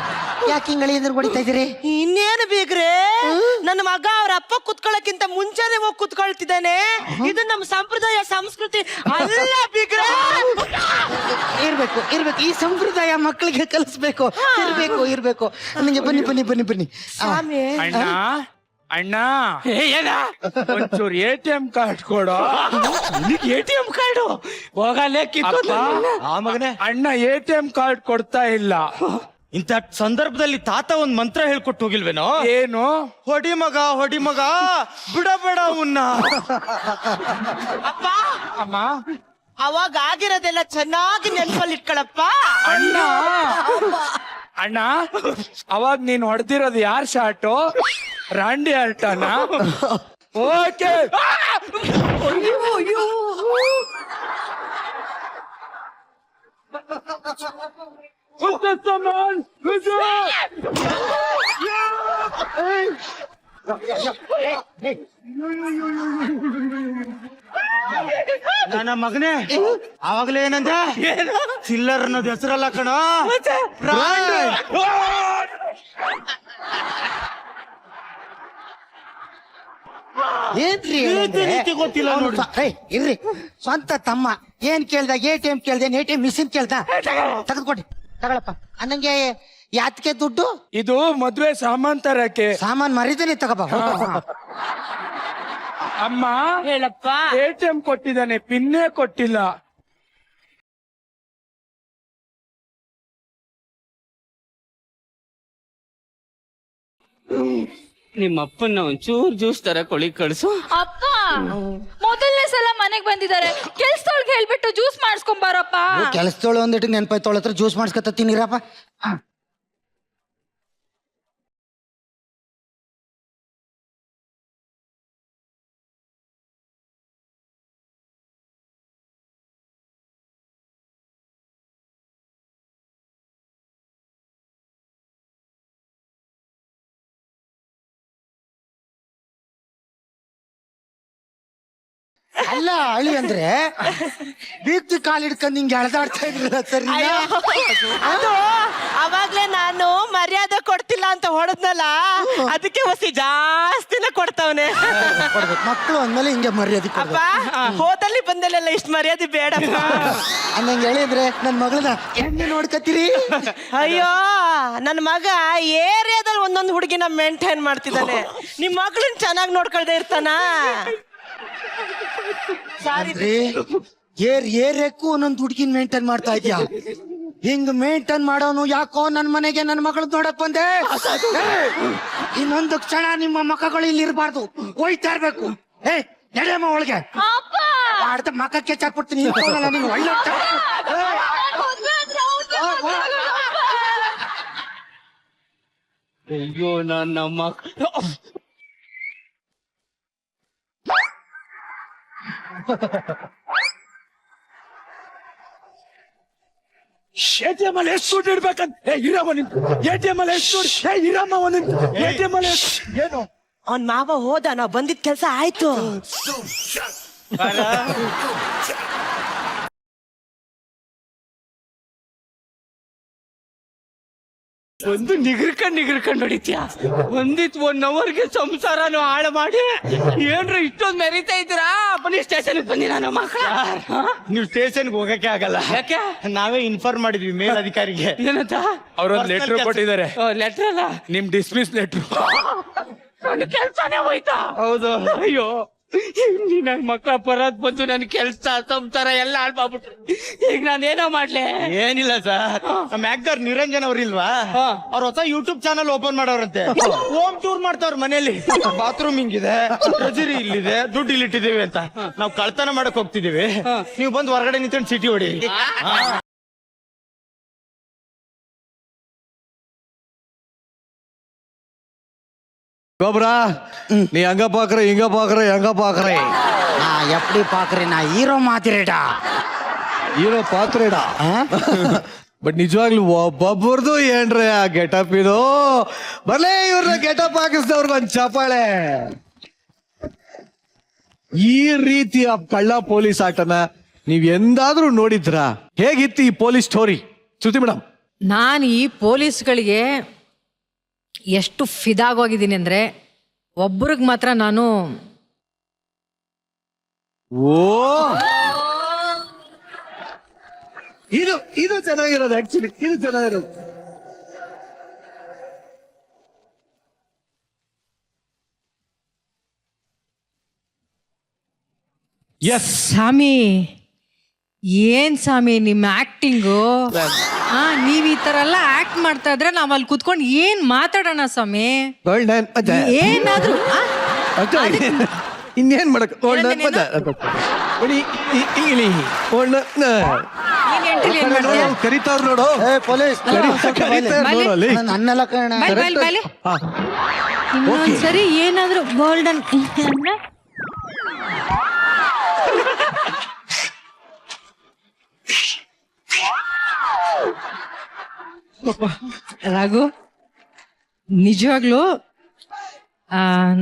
ಯಾಕೆ ಹಿಂಗಳಿ ಅಂದ್ರೆ ಹೊಡಿತಾ ಇದೀರಿ? ಇನ್ನೇನು ಬೀಗ್ರೆ, ನನ್ನ ಮಗ ಅವ್ರ ಅಪ್ಪ ಕುತ್ಕೊಳ್ಳೋಕ್ಕಿಂತ ಮುಂಚೆನೆ ಹೋಗಿ ಕುತ್ಕೊಳ್ತಿದ್ದಾನೆ. ಇದು ನಮ್ಮ ಸಂಪ್ರದಾಯ ಸಂಸ್ಕೃತಿ ಅಲ್ಲ ಬೀಗ್ರೆ. ಇರ್ಬೇಕು ಈ ಸಂಪ್ರದಾಯ ಮಕ್ಕಳಿಗೆ ಕಲಿಸ್ಬೇಕು. ಇರ್ಬೇಕು. ನನಗೆ ಬನ್ನಿ. ಸ್ವಾಮಿ ಅಣ್ಣ ಒಂಚೂರು ATM ಕಾರ್ಡ್ ಕೊಡೋ. ATM ಕಾರ್ಡು ಹೋಗಲೇ ಕಿತ್ತು. ಆ ಮಗನೇ, ಅಣ್ಣ ATM ಕಾರ್ಡ್ ಕೊಡ್ತಾ ಇಲ್ಲ. ಇಂಥ ಸಂದರ್ಭದಲ್ಲಿ ತಾತ ಒಂದ್ ಮಂತ್ರ ಹೇಳ್ಕೊಟ್ಟು ಹೋಗಿಲ್ವೇನೋ? ಏನು? ಹೊಡಿ ಮಗ ಬಿಡಬೇಡ ಅವನ್ನ. ಅಪ್ಪ ಅಮ್ಮ, ಅವಾಗ ಆಗಿರೋದೆಲ್ಲ ಚೆನ್ನಾಗಿ ನೆನ್ಪಲ್ಲಿ ಇಟ್ಕೊಳಪ್ಪ. ಅಣ್ಣ ಅವಾಗ ನೀನ್ ಹೊಡೆದಿರೋದು ಯಾರ್ ಶಾಟು? ರಾಂಡಿ ಆಲ್ಟಾನ? ಓಕೆ. ನನ್ನ ಮಗನೇ, ಆವಾಗಲೇ ಏನಂದ? ಚಿಲ್ಲರ್ ಅನ್ನೋದು ಹೆಸರಲ್ಲ ಕಣ, ಏನ್ರಿ ರೀತಿ ಗೊತ್ತಿಲ್ಲ ನೋಡಿ. ಇರ್ರಿ, ಸ್ವಂತ ತಮ್ಮ ಏನ್ ಕೇಳ್ದ? ATM ಕೇಳ್ದೆ, ATM ಮಿಷಿನ್ ಕೇಳ್ದ? ತೆಗೆದುಕೊಡಿ, ತಗೊಳಪ್ಪ. ಅನ್ನಂಗೆ ಯಾತ್ಕೆ ದುಡ್ಡು? ಇದು ಮದ್ವೆ ಸಾಮಾನ್ ತರಕ್ಕೆ. ಸಾಮಾನ್ ಮರಿದೇನೆ ತಗೋಬ. ಅಮ್ಮ ಹೇಳಪ್ಪ. ATM ಕೊಟ್ಟಿದ್ದಾನೆ, ಪಿನ್ನೇ ಕೊಟ್ಟಿಲ್ಲ. ನಿಮ್ಮ ಅಪ್ಪನ ಒಂಚೂರು ಜ್ಯೂಸ್ ತರ ಕೊಳಿ ಕಳ್ಸು. ಅಪ್ಪ ಮೊದಲನೇ ಸಲ ಮನೆಗ್ ಬಂದಿದ್ದಾರೆ, ಕೆಲ್ಸದೊಳಗೆ ಹೇಳ್ಬಿಟ್ಟು ಜ್ಯೂಸ್ ಮಾಡಿಸ್ಕೊಂಬಾರಪ್ಪ. ಕೆಲಸದೋಳು ಒಂದಿಟ್ಟು ನೆನಪಾಯ್ತೋಳ ಹತ್ರ ಜ್ಯೂಸ್ ಮಾಡಿಸ್ಕೊತೀನಿರಪ್ಪ. ಅಲ್ಲ ಅಳಿ ಅಂದ್ರೆ ಬೀಗ್ತಿ ಕಾಲ್ ಹಿಡ್ಕೊಂಡು ಹಿಂಗೆ ಎಳೆದಾಡ್ತಾ ಇದ್ರಲ್ಲ ಸರಿ? ಅದು ಅವಾಗ್ಲೇ ನಾನು ಮರ್ಯಾದೆ ಕೊಡ್ತಿಲ್ಲ ಅಂತ ಹೊಡೆದ್ನಲ್ಲ, ಅದಕ್ಕೆ ಹೊಸಿ ಜಾಸ್ತಿನ ಕೊಡ್ತಾವನೆ. ಮಕ್ಕಳು ಅಂದ್ಮೇಲೆ ಹಿಂಗೆ ಮರ್ಯಾದೆ ಅಪ್ಪ ಹೋದಲ್ಲಿ ಬಂದಲ್ಲೆಲ್ಲ ಇಷ್ಟು ಮರ್ಯಾದೆ ಬೇಡಪ್ಪ. ಅನ್ನಂಗೆ ಹೇಳಿದ್ರೆ ನನ್ ಮಗಳನ್ನ ಹೆಂಗೆ ನೋಡ್ಕತ್ತೀರಿ? ಅಯ್ಯೋ ನನ್ನ ಮಗ ಏರಿಯಾದಲ್ಲಿ ಒಂದೊಂದು ಹುಡುಗಿನ ಮೇಂಟೈನ್ ಮಾಡ್ತಿದ್ದಾನೆ. ನಿಮ್ ಮಗಳನ್ನ ಚೆನ್ನಾಗಿ ನೋಡ್ಕೊಳ್ದೆ ಇರ್ತಾನ? ಅಂದ್ರೆ ಏರಿಯಕ್ಕೂ ಒಂದೊಂದು ಹುಡುಗಿನ ಮೇಂಟೈನ್ ಮಾಡ್ತಾ ಇದ್ಯಾ? ಹಿಂಗ್ ಮೇಂಟೈನ್ ಮಾಡೋನು ಯಾಕೋ ನನ್ ಮನೆಗೆ ನನ್ನ ಮಗಳು ನೋಡಕ್ ಬಂದೆ. ಇನ್ನೊಂದು ಕ್ಷಣ ನಿಮ್ಮ ಮಕ್ಕಳು ಇಲ್ಲಿ ಇರಬಾರ್ದು, ಹೋಯ್ತಾ ಇರ್ಬೇಕು. ನಡೆಯಮ್ಮ ಒಳಗೆ, ಅರ್ಧ ಮಕ್ಕಕ್ಕೆ ಚಾಕ್ಬಿಡ್ತೀನಿ. ನೀನು ಒಳ್ಳೆ ಅಯ್ಯೋ ನನ್ನ ಮಕ್ಕಳು ATM ಅಲ್ಲಿ ಎಷ್ಟು ದುಡ್ಡು ಇಡ್ಬೇಕಂತ ಇರಮ್ಮ ನಿಂತು ATM ಅಲ್ಲಿ ಎಷ್ಟು ದುಡ್ಡು ಇರಮ್ಮ ಒಂದ್ ATM ಅಲ್ಲಿ ಏನು ಅವ್ನ್ ಮಾವ ಹೋದ, ನಾವ್ ಬಂದಿದ್ ಕೆಲ್ಸ ಆಯ್ತು. ಒಂದು ನಿಗರ್ಕೊಂಡ್ ಹೊಡಿತ್ಯಾ. ಒಂದಿತ್ 1 ಅವರ್ಗೆ ಸಂಸಾರನು ಹಾಳು ಮಾಡಿ ಏನ್ರ ಇಷ್ಟೊಂದು ಮೆರಿತಾ ಇದ್ದೀರಾ? ಬನ್ನಿ ಸ್ಟೇಷನ್ ಬನ್ನಿ ನನ್ನ ಮಕ್ಕಳ. ನೀವು ಸ್ಟೇಷನ್ಗೆ ಹೋಗಕ್ಕೆ ಆಗಲ್ಲ. ಯಾಕೆ? ನಾವೇ ಇನ್ಫಾರ್ಮ್ ಮಾಡಿದ್ವಿ ಮೇಲಧಿಕಾರಿಗೆ. ಏನಂತ? ಅವ್ರೊಂದ್ ಲೆಟರ್ ಕೊಟ್ಟಿದ್ದಾರೆ, ಲೆಟರ್ ಅಲ್ಲ, ನಿಮ್ ಡಿಸ್ಮಿಸ್ ಲೆಟ್ರು. ನನ್ನ ಕೆಲ್ಸನೇ ಹೋಯ್ತಾ? ಹೌದು. ಅಯ್ಯೋ, ನನ್ನ ಮಕ್ಕಳ ಪರದ್ ಬಂದು ನನ್ ಕೆಲ್ಸ ಸಂಸಾರ ಎಲ್ಲ ಹಾಳ್ಬಿಟ್ರು. ಈಗ ನಾನೇನೋ ಮಾಡ್ಲೆ? ಏನಿಲ್ಲ ಸರ್, ನಮ್ಮ ಆಕ್ಟರ್ ನಿರಂಜನ್ ಅವ್ರಿಲ್ವಾ, ಅವ್ರ ಹೊಸ ಯೂಟ್ಯೂಬ್ ಚಾನಲ್ ಓಪನ್ ಮಾಡೋರಂತೆ. ಹೋಮ್ ಟೂರ್ ಮಾಡ್ತಾವ್ರ ಮನೇಲಿ. ಬಾತ್ರೂಮ್ ಹಿಂಗಿದೆ, ಟ್ರೆಜರಿ ಇಲ್ಲಿದೆ, ದುಡ್ಡು ಇಲ್ಲಿಟ್ಟಿದೀವಿ ಅಂತ. ನಾವು ಕಳ್ತನ ಮಾಡಕ್ ಹೋಗ್ತಿದೀವಿ, ನೀವು ಬಂದು ಹೊರಗಡೆ ನಿಂತ್ಕೊಂಡು ಸಿಟಿ ಹೊಡಿ. கோபுரா நீ அங்க பாக்குற இங்க பாக்குற எங்க பாக்குற நான் எப்படி பாக்குறேன்? நான் ஹீரோ மாதிரிடா. ಹೀರೋ ಪಾತ್ರೆಡಾ. ಬಟ್ ನಿಜವಾಗ್ಲೂ ಒಬ್ಬೊಬ್ಬರದು ಏನ್ರಿ ಆ ಗೆಟಪ್ ಇದು. ಬರ್ಲೇ ಇವ್ರನ್ನ ಗೆಟಪ್ ಹಾಕಿಸಿದವ್ರಿಗೆ ಒಂದ್ ಚಪ್ಪಾಳೆ. ಈ ರೀತಿಯ ಕಳ್ಳ ಪೊಲೀಸ್ ಆಟನ ನೀವ್ ಎಂದಾದ್ರೂ ನೋಡಿದ್ರಾ? ಹೇಗಿತ್ತು ಈ ಪೊಲೀಸ್ ಸ್ಟೋರಿ ಶ್ರುತಿ ಮೇಡಮ್? ನಾನು ಈ ಪೊಲೀಸ್ಗಳಿಗೆ ಎಷ್ಟು ಫಿದಾಗೋಗಿದ್ದೀನಿ ಅಂದ್ರೆ, ಒಬ್ಬರಿಗೆ ಮಾತ್ರ ನಾನು ಇದು ಚೆನ್ನಾಗಿರೋದು. ಆಕ್ಚುಲಿ ಇದು ಚೆನ್ನಾಗಿರೋದು. ಎಸ್ ಸ್ವಾಮಿ, ಏನ್ ಸ್ವಾಮಿ ನಿಮ್ಮ ಆಕ್ಟಿಂಗು? ನೀವ್ ಈ ತರ ಎಲ್ಲ ಆಕ್ಟ್ ಮಾಡ್ತಾ ಇದ್ರೆ ನಾವ್ ಅಲ್ಲಿ ಕುತ್ಕೊಂಡು ಏನ್ ಮಾತಾಡೋಣ ಸ್ವಾಮಿ? ಏನಾದ್ರು ಇನ್ನೇನ್ ಮಾಡಕ್ ಕರಿತಾವ್ರ ನೋಡು. ಪೊಲೀಸ್ ನನ್ನೆಲ್ಲ ಕಾರಣ. ಇನ್ನೊಂದ್ಸರಿ ಏನಾದ್ರು ಗೋಲ್ಡನ್ ರಾಘು, ನಿಜವಾಗ್ಲು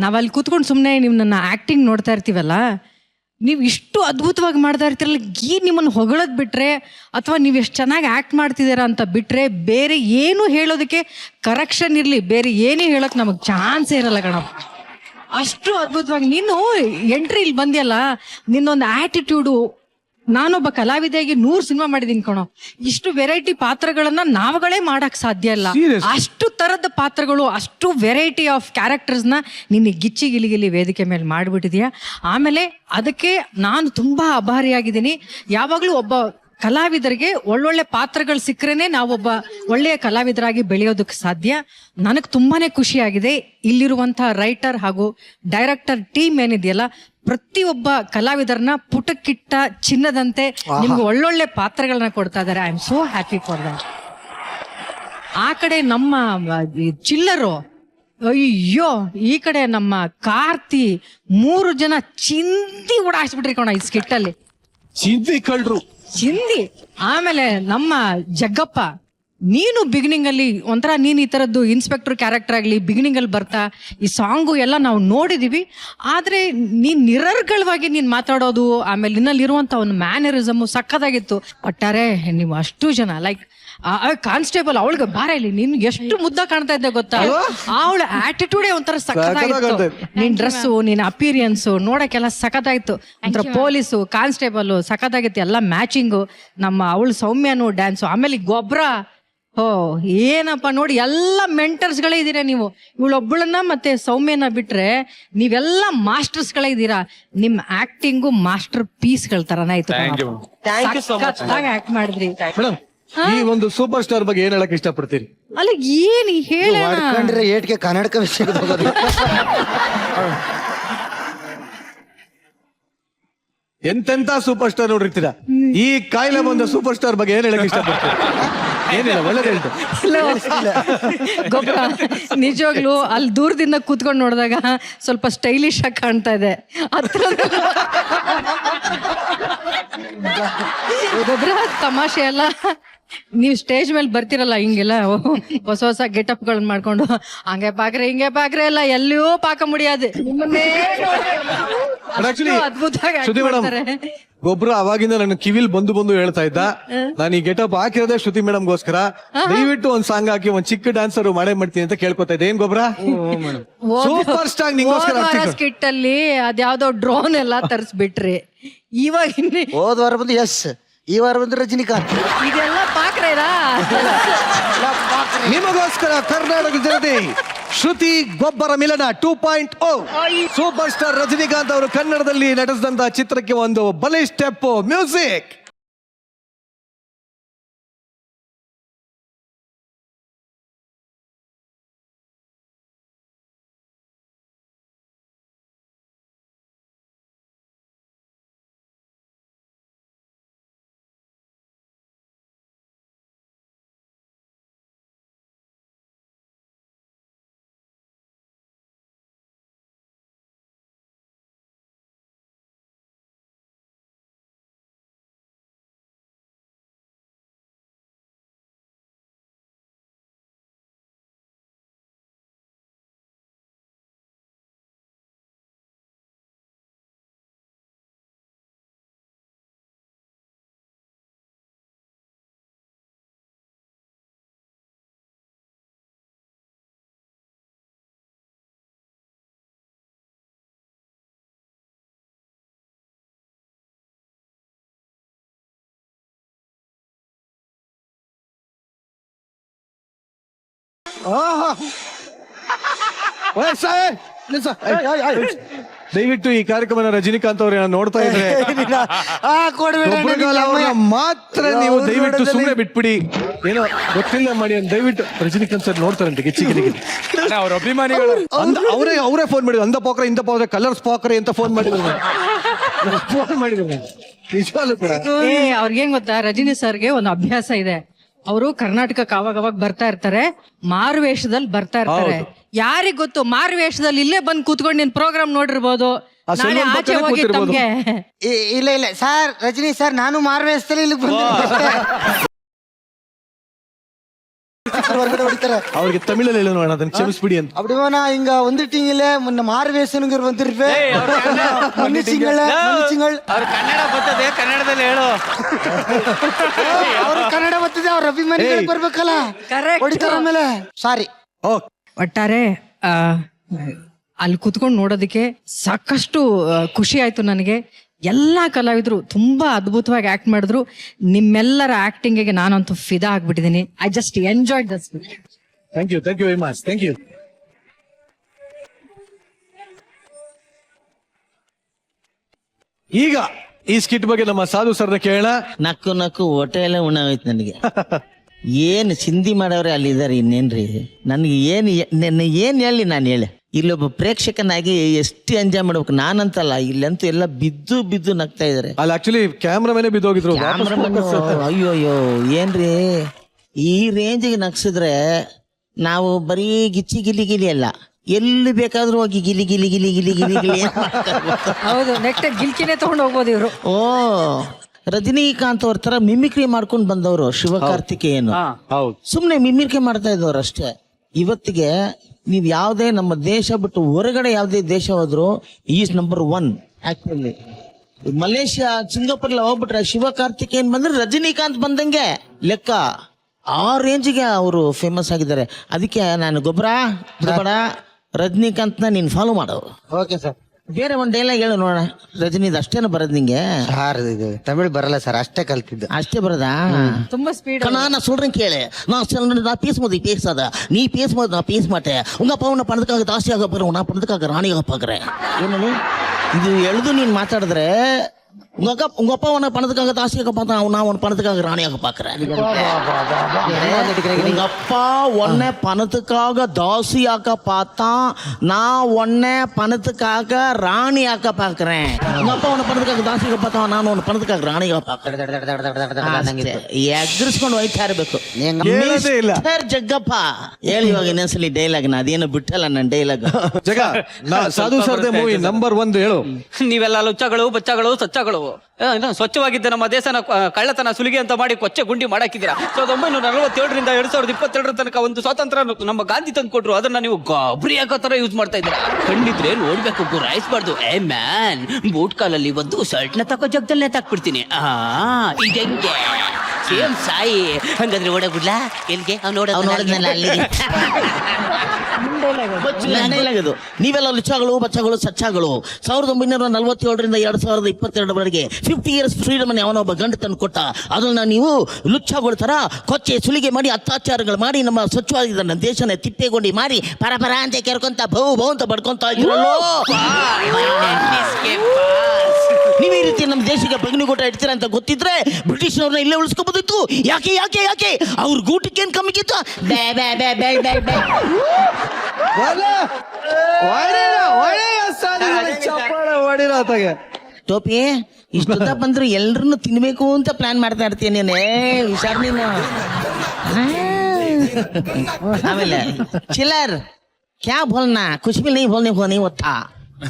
ನಾವಲ್ಲಿ ಕೂತ್ಕೊಂಡು ಸುಮ್ಮನೆ ನಿಮ್ಮನ್ನ ಆಕ್ಟಿಂಗ್ ನೋಡ್ತಾ ಇರ್ತೀವಲ್ಲ, ನೀವು ಇಷ್ಟು ಅದ್ಭುತವಾಗಿ ಮಾಡ್ತಾ ಇರ್ತೀರಲ್ಲ, ನಿಮ್ಮನ್ನು ಹೊಗಳೋದು ಬಿಟ್ರೆ ಅಥವಾ ನೀವು ಎಷ್ಟು ಚೆನ್ನಾಗಿ ಆ್ಯಕ್ಟ್ ಮಾಡ್ತಿದ್ದೀರಾ ಅಂತ ಬಿಟ್ರೆ ಬೇರೆ ಏನು ಹೇಳೋದಕ್ಕೆ ಕರೆಕ್ಷನ್ ಇರಲಿ, ಬೇರೆ ಏನೇ ಹೇಳೋಕೆ ನಮಗೆ ಚಾನ್ಸೇ ಇರಲ್ಲ ಕಣಪ್ಪ. ಅಷ್ಟು ಅದ್ಭುತವಾಗಿ ನೀನು ಎಂಟ್ರಿ ಇಲ್ಲಿ ಬಂದ್ಯಲ್ಲ, ನಿನ್ನೊಂದು ಆಟಿಟ್ಯೂಡು. ನಾನೊಬ್ಬ ಕಲಾವಿದೆಯಾಗಿ 100 ಸಿನಿಮಾ ಮಾಡಿದೀನಿ ಕಣೋ. ಇಷ್ಟು ವೆರೈಟಿ ಪಾತ್ರಗಳನ್ನ ನಾವುಗಳೇ ಮಾಡಕ್ ಸಾಧ್ಯ ಇಲ್ಲ. ಅಷ್ಟು ತರದ ಪಾತ್ರಗಳು, ಅಷ್ಟು ವೆರೈಟಿ ಆಫ್ ಕ್ಯಾರೆಕ್ಟರ್ಸ್ನ ನಿನ್ನೆ ಗಿಚ್ಚಿ ಗಿಲಿಗಿಲಿ ವೇದಿಕೆ ಮೇಲೆ ಮಾಡಿಬಿಟ್ಟಿದೀಯ. ಆಮೇಲೆ ಅದಕ್ಕೆ ನಾನು ತುಂಬಾ ಆಭಾರಿಯಾಗಿದ್ದೀನಿ. ಯಾವಾಗ್ಲೂ ಒಬ್ಬ ಕಲಾವಿದರಿಗೆ ಒಳ್ಳೊಳ್ಳೆ ಪಾತ್ರಗಳು ಸಿಕ್ಕರೇನೆ ನಾವೊಬ್ಬ ಒಳ್ಳೆಯ ಕಲಾವಿದರಾಗಿ ಬೆಳೆಯೋದಕ್ಕೆ ಸಾಧ್ಯ. ನನಗೆ ತುಂಬಾನೇ ಖುಷಿಯಾಗಿದೆ. ಇಲ್ಲಿರುವಂತಹ ರೈಟರ್ ಹಾಗೂ ಡೈರೆಕ್ಟರ್ ಟೀಮ್ ಏನಿದೆಯಲ್ಲ, ಪ್ರತಿಯೊಬ್ಬ ಕಲಾವಿದರನ್ನ ಪುಟಕ್ಕಿಟ್ಟ ಚಿನ್ನದಂತೆ ನಿಮ್ಗೆ ಒಳ್ಳೊಳ್ಳೆ ಪಾತ್ರಗಳನ್ನ ಕೊಡ್ತಾ ಇದ್ದಾರೆ. I am so happy for that. ಆ ಕಡೆ ನಮ್ಮ ಚಿಲ್ಲರು, ಅಯ್ಯೋ, ಈ ಕಡೆ ನಮ್ಮ ಕಾರ್ತಿ, 3 ಜನ ಚಿಂದಿ ಓಡಾಯಿಸ್ಬಿಟ್ರಿ ಕಣ ಈ ಸ್ಕಿಟ್ಟಲ್ಲಿ. ಚಿಂದಿ ಕಳ್ರು ಚಿಂದಿ. ಆಮೇಲೆ ನಮ್ಮ ಜಗ್ಗಪ್ಪ, ನೀನು ಬಿಗಿನಿಂಗ್ ಅಲ್ಲಿ ಒಂಥರ ನೀನ್ ಈ ತರದ್ದು ಇನ್ಸ್ಪೆಕ್ಟರ್ ಕ್ಯಾರೆಕ್ಟರ್ ಆಗ್ಲಿ ಬಿಗಿನಿಂಗ್ ಅಲ್ಲಿ ಬರ್ತಾ ಈ ಸಾಂಗು ಎಲ್ಲ ನಾವು ನೋಡಿದೀವಿ. ಆದ್ರೆ ನೀನ್ ನಿರರ್ಗಳವಾಗಿ ನೀನ್ ಮಾತಾಡೋದು, ಆಮೇಲೆ ನಿನ್ನಲ್ಲಿರುವಂತ ಒಂದು ಮ್ಯಾನರಿಸಮ್ ಸಕ್ಕದಾಗಿತ್ತು. ಒಟ್ಟಾರೆ ನೀವು ಅಷ್ಟು ಜನ ಲೈಕ್ ಕಾನ್ಸ್ಟೇಬಲ್, ಅವಳಿಗೆ ಬಾರ ಇಲ್ಲಿ ನೀನ್ ಎಷ್ಟು ಮುದ್ದ ಕಾಣ್ತಾ ಇದ್ದೆ ಗೊತ್ತಾ? ಅವಳ ಆಟಿಟ್ಯೂಡೇ ಒಂಥರ ಸಕ್ಕದಾಗಿತ್ತು. ನಿನ್ ಡ್ರೆಸ್ಸು, ನಿನ್ ಅಪಿರಿಯನ್ಸು ನೋಡಕ್ಕೆಲ್ಲ ಸಖತ್ತಾಯ್ತು. ಒಂಥರ ಪೊಲೀಸು, ಕಾನ್ಸ್ಟೇಬಲ್ ಸಖತ್ತಾಗಿತ್ತು, ಎಲ್ಲ ಮ್ಯಾಚಿಂಗು. ನಮ್ಮ ಅವಳು ಸೌಮ್ಯನು ಡ್ಯಾನ್ಸು, ಆಮೇಲೆ ಗೊಬ್ಬರ, ಓ ಏನಪ್ಪ ನೋಡಿ, ಎಲ್ಲ ಮೆಂಟರ್ಸ್ಗಳೇ ಇದ್ದೀರಾ ನೀವು. ಇವಳೊಬ್ಬಳನ್ನ ಮತ್ತೆ ಸೌಮ್ಯನ ಬಿಟ್ರೆ ನೀವೆಲ್ಲ ಮಾಸ್ಟರ್ಸ್ಗಳೇ ಇದ್ದೀರಾ. ನಿಮ್ ಆಕ್ಟಿಂಗು ಮಾಸ್ಟರ್ ಪೀಸ್ಗಳ ತರನಾಯ್ತು. Thank you so much. Act ಮಾಡಿದ್ರಿ ಮೇಡಮ್, ಈ ಒಂದು ಸೂಪರ್ ಸ್ಟಾರ್ ಬಗ್ಗೆ ಏನ್ ಹೇಳಕ್ ಇಷ್ಟಪಡ್ತೀರಿ? ಅಲ್ಲ ಏನ್ ಹೇಳ ಮಾಡ್ಕೊಂಡ್ರೆ ಏಟ್ಗೆ ಕನ್ನಡಕ ವಿಷಯ ಎಂತೆಂತ ಸೂಪರ್ ಸ್ಟಾರ್ ನೋಡಿರ್ತೀರಾ, ಈ ಕಾಯಿಲೆ ಬಂದ ಸೂಪರ್ ಸ್ಟಾರ್ ಬಗ್ಗೆ ಏನ್ ಹೇಳಕ್ ಇಷ್ಟಪಡ್ತೀರಿ? ಏನಿಲ್ಲ, ಒಳ್ಳೇದು ಹೇಳ್ತು. ಗೊಬ್ಬರ ನಿಜವಾಗ್ಲು ಅಲ್ಲಿ ದೂರದಿಂದ ಕೂತ್ಕೊಂಡು ನೋಡಿದಾಗ ಸ್ವಲ್ಪ ಸ್ಟೈಲಿಶ್ ಆಗಿ ಕಾಣ್ತಾ ಇದೆ. ಹತ್ರ ಗೊಬ್ಬರ ತಮಾಷೆ ಅಲ್ಲ. ನೀವು ಸ್ಟೇಜ್ ಮೇಲೆ ಬರ್ತಿರಲ್ಲ ಹಿಂಗೆಲ್ಲ ಹೊಸ ಹೊಸ ಗೆಟಪ್ಗಳನ್ನ ಮಾಡ್ಕೊಂಡು ಹಂಗೆ ಪಾಕ್ರೆ ಹಿಂಗೆ ಪಾಕ್ರೆ ಎಲ್ಲ ಎಲ್ಲಿಯೂ ಪಾಕ ಮುಡಿயாது. ಶ್ರುತಿ ಮೇಡಮ್, ಗೊಬ್ಬರ ಅವಾಗಿಂದ ನನ್ನ ಕಿವಿಲ್ ಬಂದು ಹೇಳ್ತಾ ಇದ್ದ, ನಾನು ಈ ಗೆಟಪ್ ಹಾಕಿರೋದೇ ಶ್ರುತಿ ಮೇಡಮ್ಗೋಸ್ಕರ, ದಯವಿಟ್ಟು ಒಂದ್ ಸಾಂಗ್ ಹಾಕಿ ಒಂದ್ ಚಿಕ್ಕ ಡ್ಯಾನ್ಸರ್ ಮಾಡೇ ಮಾಡ್ತೀನಿ ಅಂತ ಕೇಳ್ಕೊತಾ ಇದ್ದೆ. ಏನ್ ಗೊಬ್ಬರ ಸೂಪರ್ ಸ್ಟಾರ್ ನಿಂಗೋಸ್ಕರ ಸ್ಕಿಟ್ ಅಲ್ಲಿ ಅದ್ಯಾವ್ದೋ ಡ್ರೋನ್ ಎಲ್ಲ ತರಿಸ್ಬಿಟ್ರಿ. ಇವಾಗ ಹೋದ ವಾರ ಬಂದು ಎಸ್, ಈ ವಾರ ಬಂದು ರಜನಿಕಾಂತ್. ಇದೆಲ್ಲ ಪಾಕ್ರೇರಾ? ನಿಮಗೋಸ್ಕರ ಕರ್ನಾಟಕ ಜನತೆ ಶ್ರುತಿ ಗೊಬ್ಬರ ಮಿಲನ 2.0. ಸೂಪರ್ ಸ್ಟಾರ್ ರಜನಿಕಾಂತ್ ಅವರು ಕನ್ನಡದಲ್ಲಿ ನಟಿಸಿದಂತಹ ಚಿತ್ರಕ್ಕೆ ಒಂದು ಬಲಿ ಸ್ಟೆಪ್ ಮ್ಯೂಸಿಕ್. ದಯವಿಟ್ಟು ಈ ಕಾರ್ಯಕ್ರಮ ರಜನಿಕಾಂತ್ ಅವ್ರ ನೋಡ್ತಾ ಇದ್ರೆ ಅವ್ರನ್ನ ಮಾತ್ರ ನೀವು ದಯವಿಟ್ಟು ಸುಮ್ಮನೆ ಬಿಟ್ಬಿಡಿ. ಏನೋ ಗೊತ್ತಿಲ್ಲ ಮಾಡಿ ಅಂತ ದಯವಿಟ್ಟು ರಜನಿಕಾಂತ್ ಸರ್ ನೋಡ್ತಾರಂತೆ ಗಿಚ್ಚಿಗಿರಿಗೆ. ಅವ್ರ ಅಭಿಮಾನಿಗಳು ಅವರೇ ಫೋನ್ ಮಾಡಿದ್ರು, ಅಂದ ಪಾಕ್ರೆ ಇಂದ ಪಾಕ್ರೆ ಕಲರ್ಸ್ ಪಾಕ್ರೆ ಅಂತ ಫೋನ್ ಮಾಡಿದ್ರು. ನಿಜವಾಗ್ಲೂ ಕೂಡ ಅವ್ರಿಗೇನ್ ಗೊತ್ತಾ, ರಜನಿ ಸರ್ಗೆ ಒಂದು ಅಭ್ಯಾಸ ಇದೆ. ಅವರು ಕರ್ನಾಟಕಕ್ಕೆ ಅವಾಗ ಬರ್ತಾ ಇರ್ತಾರೆ, ಮಾರುವೇಷದಲ್ಲಿ ಬರ್ತಾ ಇರ್ತಾರೆ. ಯಾರಿಗ್ ಗೊತ್ತು, ಮಾರುವೇಷದಲ್ಲಿ ಇಲ್ಲೇ ಬಂದು ಕೂತ್ಕೊಂಡು ನಿನ್ ಪ್ರೋಗ್ರಾಮ್ ನೋಡಿರ್ಬೋದು. ನಾಳೆ ಆಚೆ ಹೋಗಿ ತಮ್ಗೆ ಇಲ್ಲ ಸರ್, ರಜನಿ ಸರ್, ನಾನು ಮಾರ್ವೇಸ್ತಲ್ಲಿ ಇಲ್ಲಿ ಹೊಡಿತಾರೆ. ಅವ್ರಿಗೆ ತಮಿಳಲ್ಲಿ ಹೇಳೋಣ, ಅದನ್ನ ಕ್ಷಮಿಸ್ಬಿಡಿ ಅಂತ. அப்படினா இங்க வந்துட்டீங்களே, முன்ன மார்வேசனுங்க வந்திருப்பே. மன்னிச்சிங்களே, மன்னிச்சிங்கள். ಅವ್ರ ಕನ್ನಡ ಬರ್ತದೆ, ಕನ್ನಡದಲ್ಲಿ ಹೇಳು. ಅವ್ರ ಕನ್ನಡ ಬರ್ತದೆ, ಅವ್ರ ಅಭಿಮಾನಿಗಳು ಬರ್ಬೇಕಲ್ಲ. ಹೊಡಿತಾರ ಮೇಲೆ. ಸಾರಿ. ಒಟ್ಟಾರೆ ಅಲ್ಲಿ ಕುತ್ಕೊಂಡು ನೋಡೋದಕ್ಕೆ ಸಾಕಷ್ಟು ಖುಷಿ ಆಯ್ತು ನನಗೆ. ಎಲ್ಲ ಕಲಾವಿದರು ತುಂಬಾ ಅದ್ಭುತವಾಗಿ ಆಕ್ಟ್ ಮಾಡಿದ್ರು. ನಿಮ್ಮೆಲ್ಲರ ಆಕ್ಟಿಂಗಿಗೆ ನಾನಂತೂ ಫಿದಾ ಆಗ್ಬಿಟ್ಟಿದ್ದೀನಿ. I just enjoyed this. Thank you very much. Thank you. ಈಗ ಈ ಸ್ಕಿಟ್ ಬಗ್ಗೆ ನಮ್ಮ ಸಾಧು ಸರ್ನ ಕೇಳೋಣ. ನಕ್ಕು ಹೊಟ್ಟೆ ಎಲ್ಲ ಉಣ್ಣಾಗೋಯ್ತು ನನಗೆ. ಏನ್ ಚಿಂದಿ ಮಾಡವ್ರೆ ಅಲ್ಲಿದ್ದಾರೆ, ಇನ್ನೇನ್ರಿ ನನ್ಗೆ ಏನ್ ಹೇಳಿ ನಾನು ಹೇಳಿ. ಇಲ್ಲೊಬ್ಬ ಪ್ರೇಕ್ಷಕನಾಗಿ ಎಷ್ಟು ಎಂಜಾಯ್ ಮಾಡ್ಬೇಕು. ನಾನಂತಲ್ಲ, ಇಲ್ಲಂತೂ ಎಲ್ಲ ಬಿದ್ದು ನಗ್ತಾ ಇದಾರೆ. ಅಲ್ಲಿ ಆಕ್ಚುಲಿ ಕ್ಯಾಮ್ರಾಮನೇ ಬಿದ್ದೋಗಿದ್ರು. ಅಯ್ಯೋ ಏನ್ರಿ, ಈ ರೇಂಜಿಗೆ ನಗ್ಸಿದ್ರೆ ನಾವು ಬರೀ ಗಿಚ್ಚಿ ಗಿಲಿ ಅಲ್ಲ, ಎಲ್ಲಿ ಬೇಕಾದ್ರೂ ಹೋಗಿ ಗಿಲಿ ಹೌದು, ನೆಕ್ಸ್ಟ್ ಗಿಲ್ಕಿನೇ ತಗೊಂಡು ಹೋಗ್ಬೋದು ಇವರು. ಓ, ರಜನಿಕಾಂತ್ ಅವ್ರ ತರ ಮಿಮಿಕ್ರಿ ಮಾಡ್ಕೊಂಡು ಬಂದವರು ಶಿವಕಾರ್ತಿಕೇಯನ್. ಸುಮ್ನೆ ಮಿಮಿಕ್ರಿ ಮಾಡ್ತಾ ಇದ್ದವ್ರು ಅಷ್ಟೇ. ಇವತ್ತಿಗೆ ನೀವ್ ಯಾವ್ದೇ ನಮ್ಮ ದೇಶ ಬಿಟ್ಟು ಹೊರಗಡೆ ಯಾವ್ದೇ ದೇಶ ಹೋದ್ರು is number 1 actually. Malaysia, Singapore ಎಲ್ಲ ಹೋಗ್ಬಿಟ್ರೆ ಶಿವಕಾರ್ತಿಕೇಯನ್ ಬಂದ್ರೆ ರಜನಿಕಾಂತ್ ಬಂದಂಗೆ ಲೆಕ್ಕ. ಆ ರೇಂಜಿಗೆ ಅವರು ಫೇಮಸ್ ಆಗಿದ್ದಾರೆ. ಅದಕ್ಕೆ ನಾನು ಗೊಬ್ಬರ ರಜನಿಕಾಂತ್ನ ನೀನ್ ಫಾಲೋ ಮಾಡೋರು. Okay sir. ಬೇರೆ ಒಂದ್ ಡೈಲಾಗ್ ಹೇಳು ನೋಡ. ರಜನಿದ್ ಅಷ್ಟೇನ ಬರದ್ ನಿಂಗೆ? ಸರ್ ಇದು ತಮಿಳ್ ಬರಲ್ಲ ಸರ್, ಅಷ್ಟೇ ಕಲ್ತಿದ್ದು. ಅಷ್ಟೇ ಬರದಾ? ತುಂಬಾ ಸ್ಪೀಡ್. நான் சொல்றேன் கேளு. நான் பேசும்போது பேசாத. நீ பேசும்போது நான் பேச மாட்டேன். உங்க அப்பா உன்னை பணத்துக்காக தாசியாக பாரு, நான் பணத்துக்காக ராணியாக பாக்குறேன். ಏನು ಇದು ಎಳ್ದು ನೀನ್ ಮಾತಾಡಿದ್ರೆ உங்க அப்பா உன்னை பணத்துக்காக தாசியாக பார்த்தா, நான் உன் பணத்துக்காக ராணியாக பாக்குறேன். உங்க அப்பா உன்னை பணத்துக்காக தாசியாக்க பார்த்தா, நான் உன்னை பணத்துக்காக ராணியாக்க பாக்குறேன். உங்க அப்பா உன்னை பணத்துக்காக தாசியாக பார்த்தா, ನಾನು ಉನ್ನ ಪಣದಕ್ಕಾಗ ರಾಣಿಯಾಗ ಪಾಕ್ರೆ. ಎಗ್ರಿಸ್ಕೊಂಡು ಹೋಯ್ತಾ ಇರ್ಬೇಕು. ಕೇಳೋದೇ ಇಲ್ಲ. ಮಿಸ್ಟರ್ ಜಗ್ಗಪ್ಪ ಹೇಳಿ ಇವಾಗ ಇನ್ನೊಂದ್ಸಲಿ ಡೈಲಾಗ್. ಅದೇನು ಬಿಟ್ಟಲ್ಲ ನನ್ನ ಡೈಲಾಗ್. ಜಗ ಸಾಧು ಸರ್ದೆ ಮೂವಿ ನಂಬರ್ 1 ಹೇಳು. ನೀವೆಲ್ಲ ಲುಚ್ಚಗಳು ಬಚ್ಚಗಳು ಸಚ್ಚಗಳು ಸ್ವಚ್ಛವಾಗಿದ್ದ ನಮ್ಮ ದೇಶನ ಕಳ್ಳತನ ಸುಲಿಗೆ ಅಂತ ಮಾಡಿ ಕೊಚ್ಚೆ ಗುಂಡಿ ಮಾಡಾಕಿದ್ದೀರಾ. 1947ರಿಂದ 2022 ತನಕ ಒಂದು ಸ್ವಾತಂತ್ರ್ಯ ನಮ್ಮ ಗಾಂಧಿ ತಂದು ಕೊಟ್ರು, ಅದನ್ನ ನೀವು ಗಾಬರಿ ಆಗೋ ತರ ಯೂಸ್ ಮಾಡ್ತಾ ಇದ್ದೀರಾ. ಕಂಡಿದ್ರೆ ನೋಡ್ಬೇಕು, ಗುರಾಯಿಸ್ಬಾರ್ದು. ಏ ಮ್ಯಾನ್, ಬೂಟ್ ಕಾಲಲ್ಲಿ ಒಂದು ಶರ್ಟ್ ನ ತಕೋ ಜಗದಲ್ಲೇ ತಾಕ್ಬಿಡ್ತೀನಿ. ಇದಂಗೆ ಸೇಮ್ ಸಾಯಿ. ಹಂಗಂದ್ರೆ ಓಡಾಗ್ಬಿಡ್ಲಾ ಎಲ್ಗೆ? ನೋಡಿದ್ನಲ್ಲ ಅಲ್ಲಿಗೆ. ಡೈಲಾಗ್ ಇದು. ನೀವೆಲ್ಲ ಲುಚ್ಚಗಳು ಬಚ್ಚಗಳು ಸಚ್ಚಾಗಳು. 1947ರಿಂದ 2022 50 ಇಯರ್ಸ್ ಫ್ರೀಡಮ್ ಅನ್ನು ಅವನೊಬ್ಬ ಗಂಡು ತಂದು ಕೊಟ್ಟ. ಅದನ್ನ ನೀವು ಲುಚ್ಚಗಳು ತರ ಕೊಚ್ಚೆ ಸುಲಿಗೆ ಮಾಡಿ ಅತ್ಯಾಚಾರಗಳು ಮಾಡಿ ನಮ್ಮ ಸ್ವಚ್ಛವಾಗಿದ್ದ ನನ್ನ ದೇಶನ ತಿಪ್ಪೆಗೊಂಡಿ ಮಾರಿ ಪರ ಅಂತ ಕೆರ್ಕೊಂತ ಬಹು ಅಂತ ಬಡ್ಕೊಂತ ಇದ್ರಲ್ಲೋ. ನೀವು ಈ ರೀತಿ ನಮ್ಮ ದೇಶಕ್ಕೆ ಬಗ್ನಿಗೂಟ ಇಡ್ತೀರ ಅಂತ ಗೊತ್ತಿದ್ರೆ ಬ್ರಿಟಿಷ್ನವ್ರನ್ನ ಇಲ್ಲೇ ಉಳಿಸ್ಕೋಬೋದಿತ್ತು. ಯಾಕೆ ಯಾಕೆ ಯಾಕೆ ಅವ್ರ ಗೂಟಕ್ಕೆ ಏನ್ ಕಮ್ಮಿ ಕಿತ್ತು? ಬೇ ಬೇ ಬೇ ಬೇ ಬೇ ಬೇ. ಟೋಪಿ ಇಷ್ಟುದ್ದ ಬಂದ್ರು ಎಲ್ರನ್ನು ತಿನ್ಬೇಕು ಅಂತ ಪ್ಲಾನ್ ಮಾಡ್ತಾ ಇರ್ತೀನಿ ನೀನೆ. ಹುಷಾರ್ ನೀನು. ಆಮೇಲೆ ಚಿಲ್ಲರ್ ಕ್ಯಾ ಬೋಲ್ನಾ, ಕುछ भी नहीं बोलने को नहीं होता.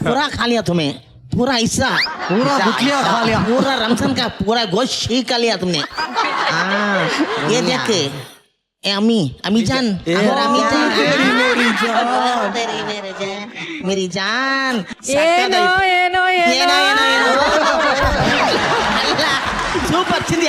पूरा खा लिया तुम्हें, पूरा हिस्सा, पूरा गुठलियां खा लिया, पूरा रमजान का पूरा गोश्त ही खा लिया तुमने. ये देख अम्मी, अम्मी जान, अम्मी जान, मेरी जान. ಏನೋ ಏನೋ ಏನೋ ಸೂಪರ್ ಚಿಂದಿ.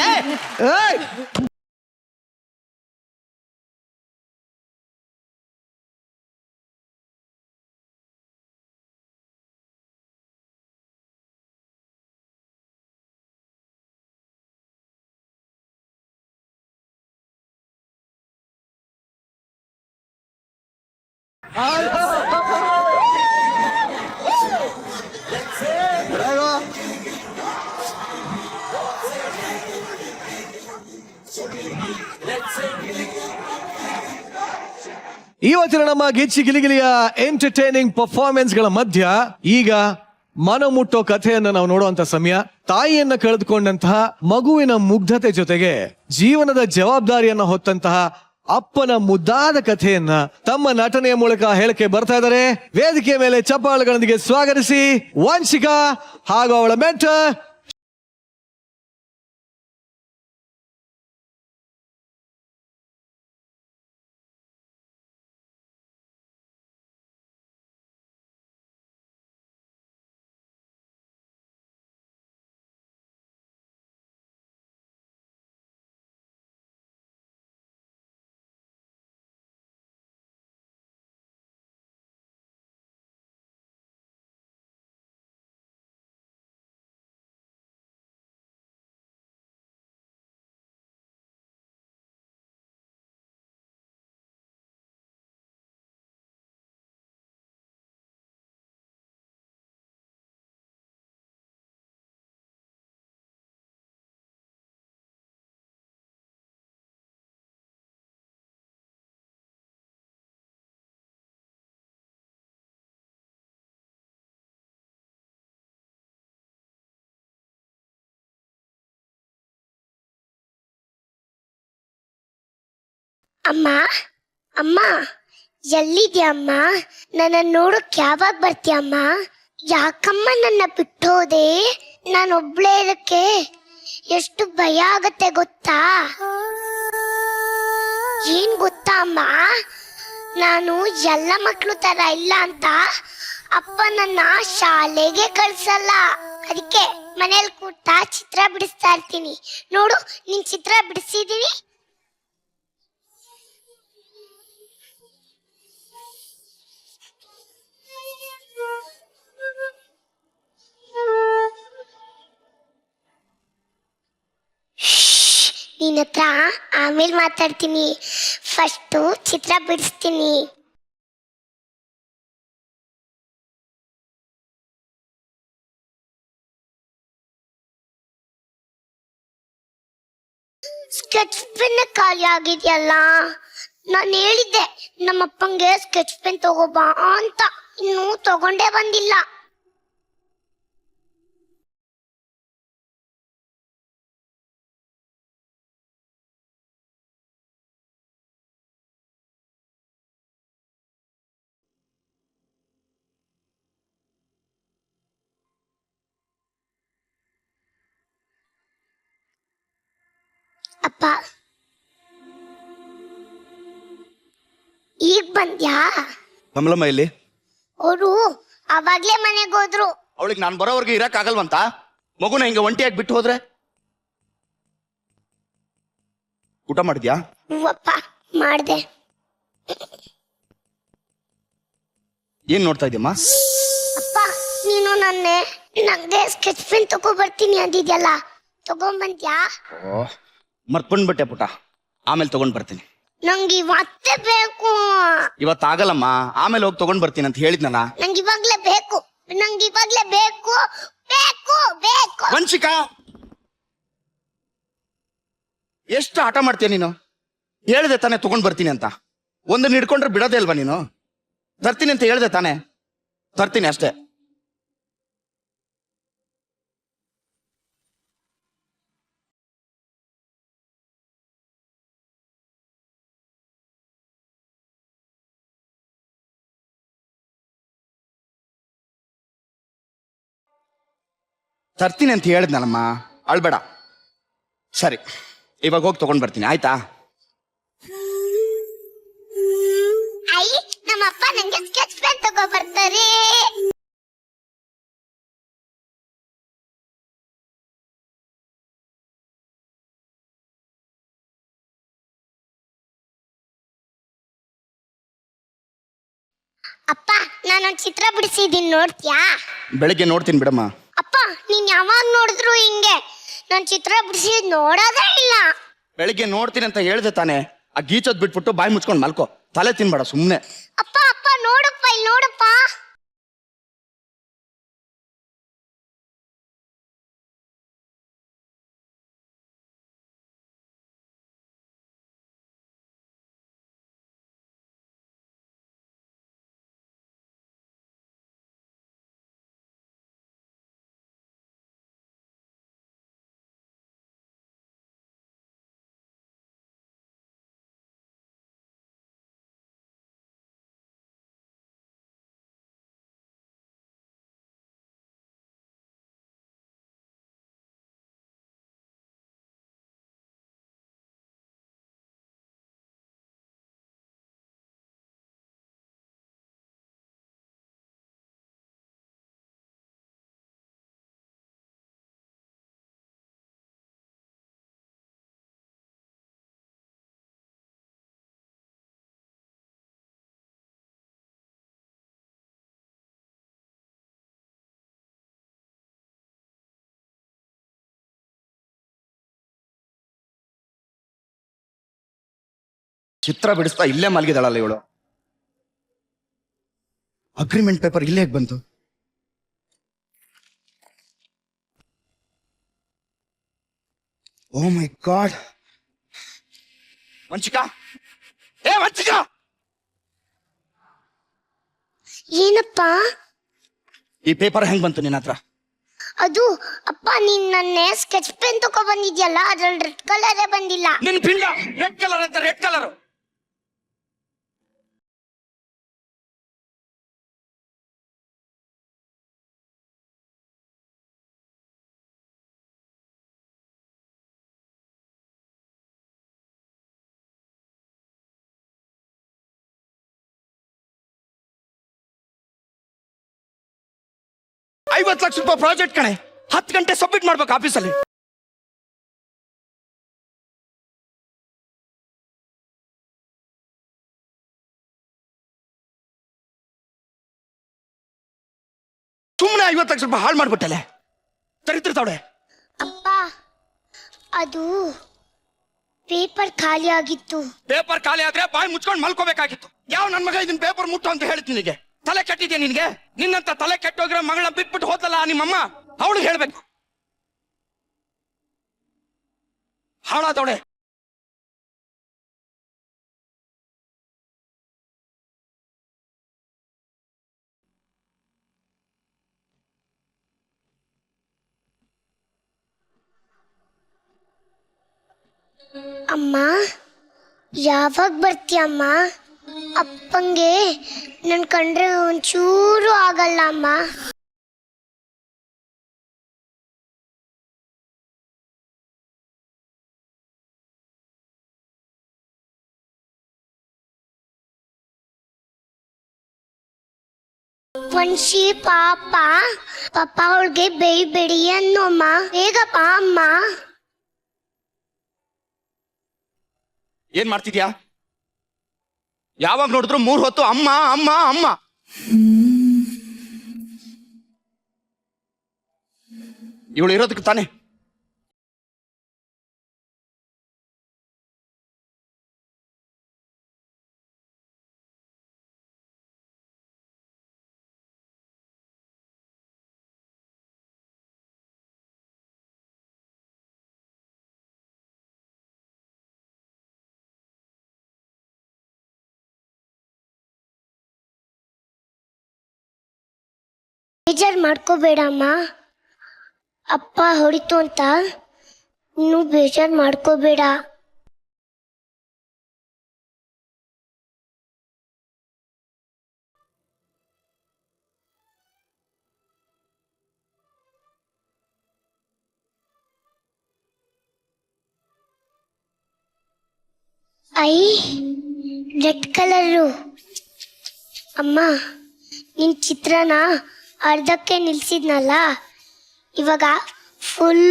ಇವತ್ತಿನ ನಮ್ಮ ಗಿಚ್ಚಿ ಗಿಲಿಗಿಲಿಯ ಎಂಟರ್ಟೈನಿಂಗ್ ಪರ್ಫಾರ್ಮೆನ್ಸ್ ಗಳ ಮಧ್ಯ ಈಗ ಮನಮುಟ್ಟೋ ಕಥೆಯನ್ನ ನಾವು ನೋಡುವಂತ ಸಮಯ. ತಾಯಿಯನ್ನ ಕಳೆದುಕೊಂಡಂತಹ ಮಗುವಿನ ಮುಗ್ಧತೆ ಜೊತೆಗೆ ಜೀವನದ ಜವಾಬ್ದಾರಿಯನ್ನ ಹೊತ್ತಂತಹ ಅಪ್ಪನ ಮುದ್ದಾದ ಕಥೆಯನ್ನ ತಮ್ಮ ನಟನೆಯ ಮೂಲಕ ಹೇಳಕ್ಕೆ ಬರ್ತಾ ಇದ್ದಾರೆ. ವೇದಿಕೆಯ ಮೇಲೆ ಚಪ್ಪಾಳೆಗಳೊಂದಿಗೆ ಸ್ವಾಗತಿಸಿ ವಂಶಿಕಾ ಹಾಗೂ ಅವಳ ಮೆಂಟರ್ ಅಮ್ಮ ಅಮ್ಮ ಎಲ್ಲಿದ್ಯಮ್ಮ? ನನ್ನ ನೋಡಕ್ ಯಾವಾಗ ಬರ್ತೀಯಮ್ಮ? ಯಾಕಮ್ಮ ನನ್ನ ಬಿಟ್ಟೋದೆ? ನಾನೊಬ್ಳೇ ಇರಕ್ಕೆ ಎಷ್ಟು ಭಯ ಆಗತ್ತೆ ಗೊತ್ತಾ? ಏನ್ ಗೊತ್ತಾ ಅಮ್ಮ, ನಾನು ಎಲ್ಲ ಮಕ್ಳು ತರ ಇಲ್ಲ ಅಂತ ಅಪ್ಪ ನನ್ನ ಶಾಲೆಗೆ ಕಳ್ಸಲ್ಲ. ಅದಕ್ಕೆ ಮನೇಲಿ ಕೂತ ಚಿತ್ರ ಬಿಡಿಸ್ತಾ ಇರ್ತೀನಿ. ನೋಡು, ನಿನ್ ಚಿತ್ರ ಬಿಡಿಸಿದೀನಿ. ನಿನ್ನ ಹತ್ರ ಆಮೇಲೆ ಮಾತಾಡ್ತೀನಿ, ಫಸ್ಟು ಚಿತ್ರ ಬಿಡಿಸ್ತೀನಿ. ಸ್ಕೆಚ್ ಪೆನ್ ಖಾಲಿ ಆಗಿದೆಯಲ್ಲ, ನಾನು ಹೇಳಿದ್ದೆ ನಮ್ಮಪ್ಪಂಗೆ ಸ್ಕೆಚ್ ಪೆನ್ ತಗೋಬಾ ಅಂತ, ಇನ್ನೂ ತಗೊಂಡೇ ಬಂದಿಲ್ಲ. ಅಪ್ಪ ಈಗ ಬಂದ್ಯಾ? ಕಮಲಮ್ಮ ಇಲ್ಲಿ? ಅವರು ಅವಾಗ್ಲೇ ಮನೆಗೆ ಹೋದ್ರು. ಅವಳಿಗೆ ನಾನು ಬರೋವರೆಗೆ ಇರಕ್ ಆಗಲ್ವಂತ? ಮಗುನ ಹಿಂಗೆ ಒಂಟಿಯಾಗಿ ಬಿಟ್ಟು ಹೋದ್ರೆ? ಊಟ ಮಾಡಿದ್ಯಾ? ಹೂವಪ್ಪ ಮಾಡ್ದೆ. ಏನ್ ನೋಡ್ತಾ ಇದೀಯಮ್ಮ? ಅಪ್ಪ ನೀನು ನಂಗೆ ಸ್ಕೆಚ್ ಪೆನ್ ತಗೋ ಬರ್ತೀನಿ ಅಂದಿದ್ಯಲ್ಲ, ತಗೊಂಬಂದ್ಯಾ? ಮರ್ಕೊಂಡ್ಬಿಟ್ಟೆ ಪುಟ, ಆಮೇಲೆ ತಗೊಂಡ್ ಬರ್ತೀನಿ. ನಂಗೆ ಇವತ್ತೇ ಬೇಕು. ಇವತ್ತಾಗಲ್ಲಮ್ಮ, ಆಮೇಲೆ ಹೋಗಿ ತಗೊಂಡ್ ಬರ್ತೀನಿ ಅಂತ ಹೇಳಿದ್ನಲ್ಲ. ನಂಗೆ ಇವಾಗ್ಲೇ ಬೇಕು, ನಂಗೆ ಇವಾಗ್ಲೇ ಬೇಕು ಬೇಕು ಬೇಕು. ವಂಶಿಕಾ, ಎಷ್ಟು ಆಟ ಮಾಡ್ತೀಯ ನೀನು? ಹೇಳ್ದೆ ತಾನೆ ತಗೊಂಡ್ ಬರ್ತೀನಿ ಅಂತ. ಒಂದನ್ನ ಹಿಡ್ಕೊಂಡ್ರೆ ಬಿಡೋದೇ ಅಲ್ವಾ ನೀನು? ತರ್ತೀನಿ ಅಂತ ಹೇಳ್ದೆ ತಾನೆ, ತರ್ತೀನಿ ಅಷ್ಟೇ. ತರ್ತೀನಿ ಅಂತ ಹೇಳಿದ್ನಲ್ಲಮ್ಮ, ಅಳ್ಬೇಡ. ಸರಿ, ಇವಾಗ ಹೋಗಿ ತಗೊಂಡ್ ಬರ್ತೀನಿ, ಆಯ್ತಾ? ಐ ನಮ್ಮಪ್ಪ ನಂಗೆ ಸ್ಕೆಚ್ ಪೆನ್ ತಗೋ ಬರ್ತಾರೆ. ಅಪ್ಪ ನಾನೊಂದು ಚಿತ್ರ ಬಿಡಿಸಿದೀನಿ, ನೋಡ್ತೀಯಾ? ಬೆಳಿಗ್ಗೆ ನೋಡ್ತೀನಿ ಬಿಡಮ್ಮ. ಅಪ್ಪ ನೀನ್ ಯಾವಾಗ ನೋಡಿದ್ರು ಹಿಂಗೆ, ನಾನ್ ಚಿತ್ರ ಬಿಡಿಸಿ ನೋಡೋದೇ ಇಲ್ಲ. ಬೆಳಿಗ್ಗೆ ನೋಡ್ತೀನಿ ಅಂತ ಹೇಳ್ದೆ ತಾನೆ, ಆ ಗೀಚೋದ್ ಬಿಟ್ಬಿಟ್ಟು ಬಾಯಿ ಮುಚ್ಕೊಂಡು ಮಲ್ಕೋ, ತಲೆ ತಿನ್ಬೇಡ ಸುಮ್ನೆ. ಅಪ್ಪ ಅಪ್ಪ ನೋಡಪ್ಪ, ಇಲ್ಲಿ ನೋಡಪ್ಪ. ಚಿತ್ರ ಬಿಡಿಸ್ತಾ ಇಲ್ಲೇ ಮಲಗಿದಾಳಲ್ಲ ಇವಳು. ಅಗ್ರಿಮೆಂಟ್ ಪೇಪರ್ ಇಲ್ಲೇ ಬಂತು? ಓ ಮೈ ಗಾಡ್. ವಂಚಿಕಾ, ಏ ವಂಚಿಕಾ! ಏನಪ್ಪ? ಈ ಪೇಪರ್ ಹೆಂಗ್ ಬಂತು ನಿನ್ನ ಹತ್ರ? ಅದು ಅಪ್ಪ, ನೀನ್ ನನ್ನ ಸ್ಕೆಚ್ ಪೆನ್ ತಗೋ ಬಂದಿದ್ಯಲ್ಲ, ಅದ್ರಲ್ಲಿ ರೆಡ್ ಕಲರೇ ಬಂದಿಲ್ಲ. ನಿನ್ ಪಿಂಡ ರೆಡ್ ಕಲರ್ ಅಂತ, ರೆಡ್ ಕಲರ್. ₹50 ಲಕ್ಷ ಪ್ರಾಜೆಕ್ಟ್ ಕಣೆ, 10 ಗಂಟೆ ಸಬ್ಮಿಟ್ ಮಾಡ್ಬೇಕು ಆಫೀಸಲ್ಲಿ. ಸುಮ್ಮನೆ ಐವತ್ತು ಸ್ವಲ್ಪ ಹಾಳು ಮಾಡ್ಬಿಟ್ಟಲೆ ತರಿತಿರ್ತಾವಳೆ. ಅಪ್ಪ ಅದು ಪೇಪರ್ ಖಾಲಿ ಆಗಿತ್ತು. ಪೇಪರ್ ಖಾಲಿ ಆದ್ರೆ ಬಾಯಿ ಮುಚ್ಕೊಂಡು ಮಲ್ಕೋಬೇಕಾಗಿತ್ತು. ಯಾವ ನನ್ ಮಗ ಇದನ್ ಪೇಪರ್ ಮುಟ್ಟು ಅಂತ ಹೇಳ್ತೀನಿ ನಿನಗೆ. ತಲೆ ಕೆಟ್ಟಿದ್ಯಾ ನಿನ್ಗೆ? ನಿನ್ನಂತ ತಲೆ ಕೆಟ್ಟೋಗಿರೋ ಮಗಳನ್ನ ಬಿಟ್ಬಿಟ್ಟು ಹೋದಲ್ಲ ನಿಮ್ಮಮ್ಮ, ಅವಳಿಗೆ ಹೇಳ್ಬೇಕು. ಹಾಳಾದವಳೆ. ಅಮ್ಮ ಯಾವಾಗ ಬರ್ತೀಯಮ್ಮ? ಅಪ್ಪಂಗೆ ನನ್ ಕಂಡ್ರೆ ಒಂಚೂರು ಆಗಲ್ಲ ಅಮ್ಮ. ವಂಶಿ ಪಾಪ ಅವಳಿಗೆ ಬೇಯ್ಬೇಡಿ ಅನ್ನು ಅಮ್ಮ. ಬೇಗ ಬಾ ಅಮ್ಮ. ಏನ್ ಮಾಡ್ತಿದ್ಯಾ? ಯಾವಾಗ ನೋಡಿದ್ರು 3 ಹೊತ್ತು ಅಮ್ಮ ಅಮ್ಮ ಅಮ್ಮ. ಇವಳು ಇರೋದಕ್ಕೆ ತಾನೆ. ಬೇಜಾರು ಮಾಡ್ಕೋಬೇಡಮ್ಮ. ಅಪ್ಪ ಹೊಡಿತು ಅಂತ ಇನ್ನೂ ಬೇಜಾರು ಮಾಡ್ಕೋಬೇಡ. I read colour. ಅಮ್ಮ ನಿನ್ ಚಿತ್ರನ ಅರ್ಧಕ್ಕೆ ನಿಲ್ಸಿದ್ನಲ್ಲ, ಇವಾಗ ಫುಲ್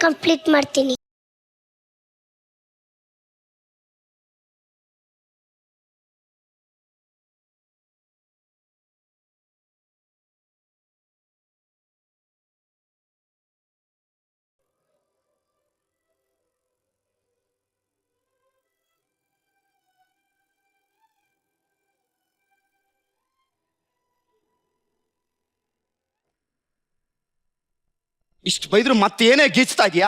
ಕಂಪ್ಲೀಟ್ ಮಾಡ್ತೀನಿ. ಇಷ್ಟು ಬೈದ್ರು ಮತ್ತೇನೇ ಗೀಚ್ತಾ ಇದೀಯಾ?